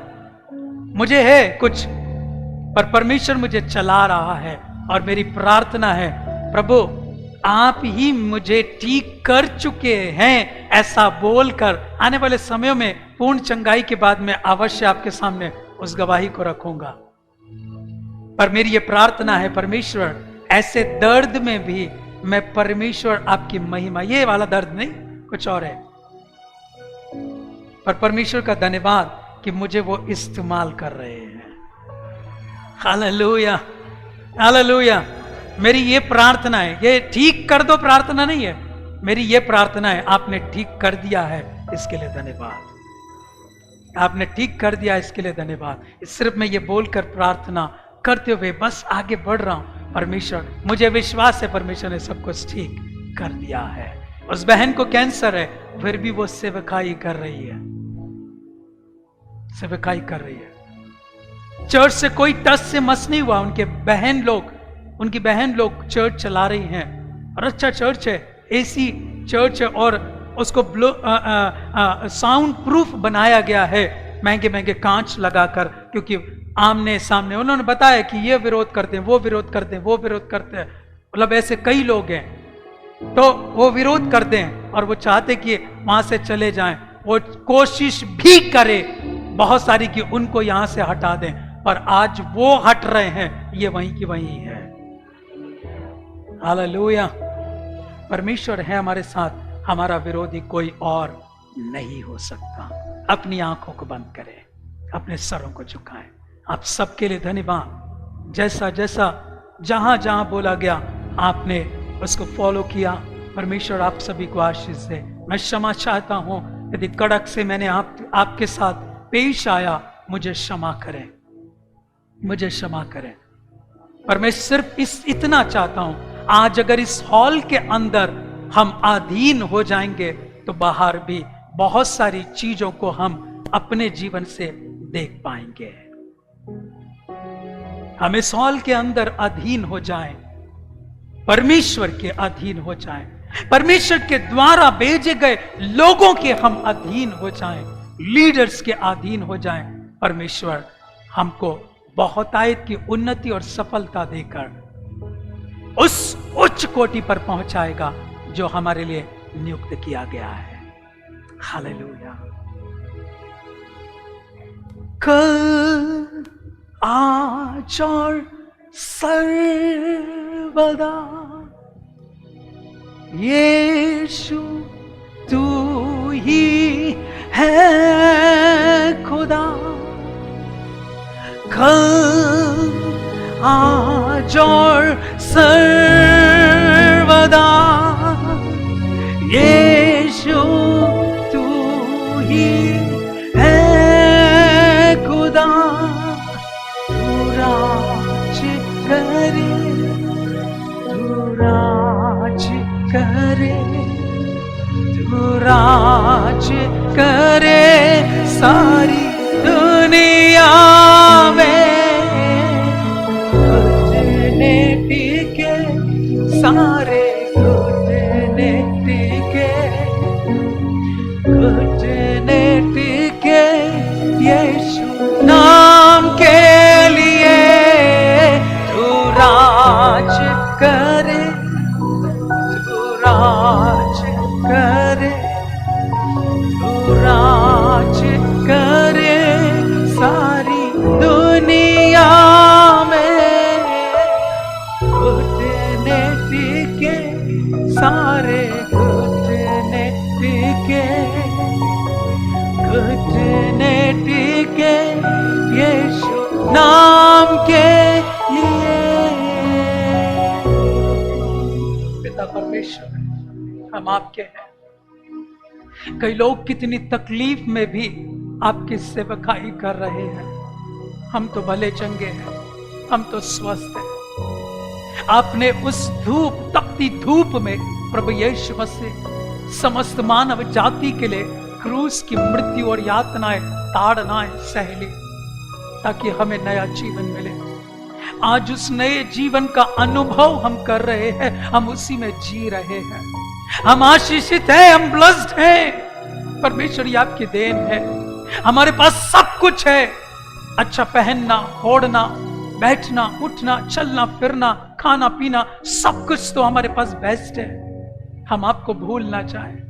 B: मुझे है कुछ, पर परमेश्वर मुझे चला रहा है। और मेरी प्रार्थना है, प्रभु आप ही मुझे ठीक कर चुके हैं, ऐसा बोलकर आने वाले समयों में पूर्ण चंगाई के बाद मैं अवश्य आपके सामने उस गवाही को रखूंगा। पर मेरी ये प्रार्थना है, परमेश्वर ऐसे दर्द में भी मैं परमेश्वर आपकी महिमा, ये वाला दर्द नहीं, कुछ और है, पर परमेश्वर का धन्यवाद कि मुझे वो इस्तेमाल कर रहे हैं। Hallelujah, hallelujah. मेरी ये प्रार्थना है, ये ठीक कर दो प्रार्थना नहीं है, मेरी ये प्रार्थना है, आपने ठीक कर दिया है, इसके लिए धन्यवाद। आपने ठीक कर दिया, इसके लिए धन्यवाद। सिर्फ मैं ये बोलकर प्रार्थना करते हुए बस आगे बढ़ रहा हूं। परमेश्वर, मुझे विश्वास है परमेश्वर ने सब कुछ ठीक कर दिया है। उस बहन को कैंसर है, फिर भी वो सेवकाई कर रही है, सेवकाई कर रही है। चर्च से कोई टस से मस नहीं हुआ। उनकी बहन लोग चर्च चला रही हैं, और अच्छा चर्च है, AC चर्च है, और उसको साउंड प्रूफ बनाया गया है, महंगे महंगे कांच लगाकर, क्योंकि आमने सामने उन्होंने बताया कि ये विरोध करते हैं, वो विरोध करते हैं, वो विरोध करते हैं। मतलब ऐसे कई लोग हैं, तो वो विरोध करते हैं और वो चाहते कि वहां से चले जाएं। वो कोशिश भी करे बहुत सारी कि उनको यहां से हटा दें, पर आज वो हट रहे हैं, ये वहीं की वहीं है। हालेलुया। परमेश्वर है हमारे साथ, हमारा विरोधी कोई और नहीं हो सकता। अपनी आंखों को बंद करें, अपने सरों को झुकाएं। आप सबके लिए धन्यवाद। जैसा जैसा जहां जहां बोला गया आपने उसको फॉलो किया। परमेश्वर आप सभी को आशीष दे। मैं क्षमा चाहता हूं यदि कड़क से मैंने आपके साथ पेश आया, मुझे क्षमा करें, मुझे क्षमा करें। पर मैं सिर्फ इतना चाहता हूं, आज अगर इस हॉल के अंदर हम अधीन हो जाएंगे तो बाहर भी बहुत सारी चीजों को हम अपने जीवन से देख पाएंगे। हम इस हॉल के अंदर अधीन हो जाएं, परमेश्वर के अधीन हो जाएं, परमेश्वर के द्वारा भेजे गए लोगों के हम अधीन हो जाएं, लीडर्स के अधीन हो जाएं। परमेश्वर हमको बहुत आयत की उन्नति और सफलता देकर उस उच्च कोटि पर पहुंचाएगा जो हमारे लिए नियुक्त किया गया है। हालेलुया। कल आज और सर्वदा यीशु तू ही है खुदा। कल आज और सर्वदा यीशु तू ही है खुदा। तू राज करे, तू राज करे, तू राज करे सारी दुनिया में। घुटने टिके सारे घुटने टिके, घुटने टिके यीशु नाम के लिए। तू राज करे, तू राज करे, तू राज करे सारी दुनिया में। घुटने टिके सारे घुटने टिके, घुटने टिके यीशु नाम के लिए। पिता परमेश्वर, हम आपके हैं। कई लोग कितनी तकलीफ में भी आपकी सेवकाई कर रहे हैं। हम तो भले चंगे हैं, हम तो स्वस्थ हैं। आपने उस धूप, तपती धूप में प्रभु यीशु मसीह समस्त मानव जाति के लिए क्रूस की मृत्यु और यातनाएं, ताड़नाएं सह ली ताकि हमें नया जीवन मिले। आज उस नए जीवन का अनुभव हम कर रहे हैं, हम उसी में जी रहे हैं। हम आशीषित हैं, हम ब्लेस्ड हैं। परमेश्वर ये आपकी देन है। हमारे पास सब कुछ है। अच्छा पहनना, ओढ़ना, बैठना, उठना, चलना फिरना, खाना पीना, सब कुछ तो हमारे पास बेस्ट है। हम आपको भूलना चाहें,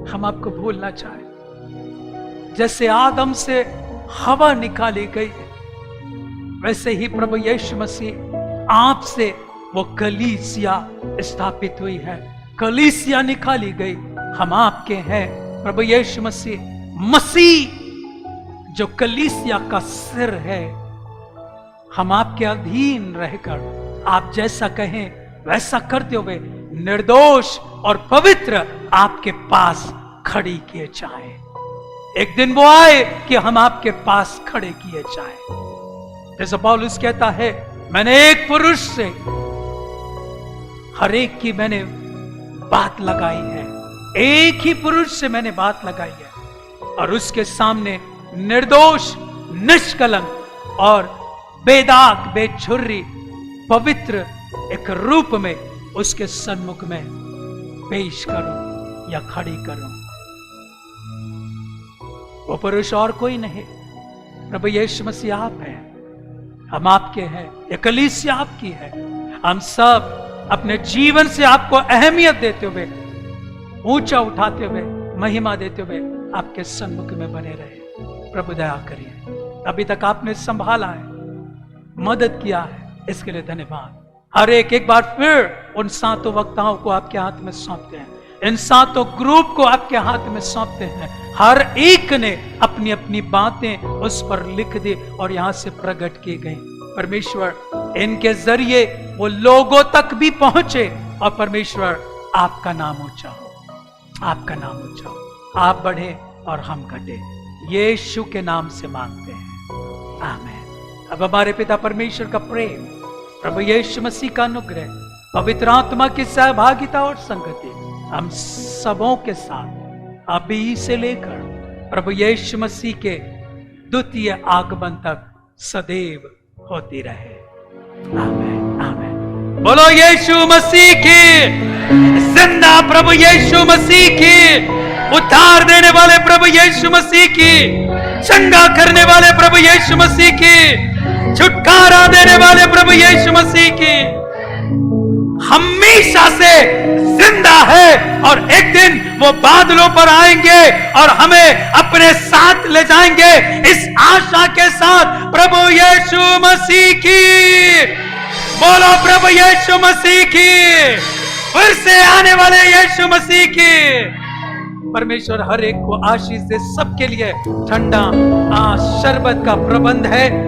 B: हम आपको भूलना चाहें। जैसे आदम से हवा निकाली गई, वैसे ही प्रभु यीशु मसीह आपसे वो कलीसिया स्थापित हुई है। कलीसिया निकाली गई, हम आपके हैं। प्रभु यीशु मसीह, मसीह जो कलीसिया का सिर है, हम आपके अधीन रहकर आप जैसा कहें वैसा करते हुए निर्दोष और पवित्र आपके पास खड़ी किए जाए। एक दिन वो आए कि हम आपके पास खड़े किए जाए। जैसा पौलुस कहता है, मैंने एक पुरुष से हर एक की मैंने बात लगाई है, एक ही पुरुष से मैंने बात लगाई है और उसके सामने निर्दोष, निष्कलंक और बेदाग, बेछुर्री, पवित्र एक रूप में उसके सन्मुख में पेश करूं या खड़ी करूं। वो पुरुष और कोई नहीं, प्रभु यीशु मसीह आप हैं। हम आपके हैं, ये कलीसिया आपकी है। हम सब अपने जीवन से आपको अहमियत देते हुए, ऊंचा उठाते हुए, महिमा देते हुए आपके सन्मुख में बने रहे। प्रभु दया करिए। अभी तक आपने संभाला है, मदद किया है, इसके लिए धन्यवाद। हर एक बार फिर उन 7 वक्ताओं को आपके हाथ में सौंपते हैं, इन 7 ग्रुप को आपके हाथ में सौंपते हैं। हर एक ने अपनी अपनी बातें उस पर लिख दी और यहां से प्रकट की गई। परमेश्वर इनके जरिए वो लोगों तक भी पहुंचे और परमेश्वर आपका नाम ऊंचा हो, आपका नाम ऊंचा हो। आप बढ़े और हम घटे, यीशु के नाम से मांगते हैं, आमीन। अब हमारे पिता परमेश्वर का प्रेम, प्रभु यीशु मसीह का अनुग्रह, पवित्र आत्मा की सहभागिता और संगति हम सबों के साथ अभी से लेकर प्रभु यीशु मसीह के द्वितीय आगमन तक सदैव होती रहे, आमीन, आमीन। बोलो यीशु मसीह की जिंदा प्रभु यीशु मसीह की, उद्धार देने वाले प्रभु यीशु मसीह की, चंगा करने वाले प्रभु यीशु मसीह की, छुटकारा देने वाले प्रभु यीशु मसीह की हमेशा से जिंदा है और एक दिन वो बादलों पर आएंगे और हमें अपने साथ ले जाएंगे, इस आशा के साथ। प्रभु यीशु मसीह की, बोलो प्रभु यीशु मसीह की, फिर से आने वाले यीशु मसीह की। परमेश्वर हर एक को आशीष दे। सबके लिए ठंडा शरबत का प्रबंध है।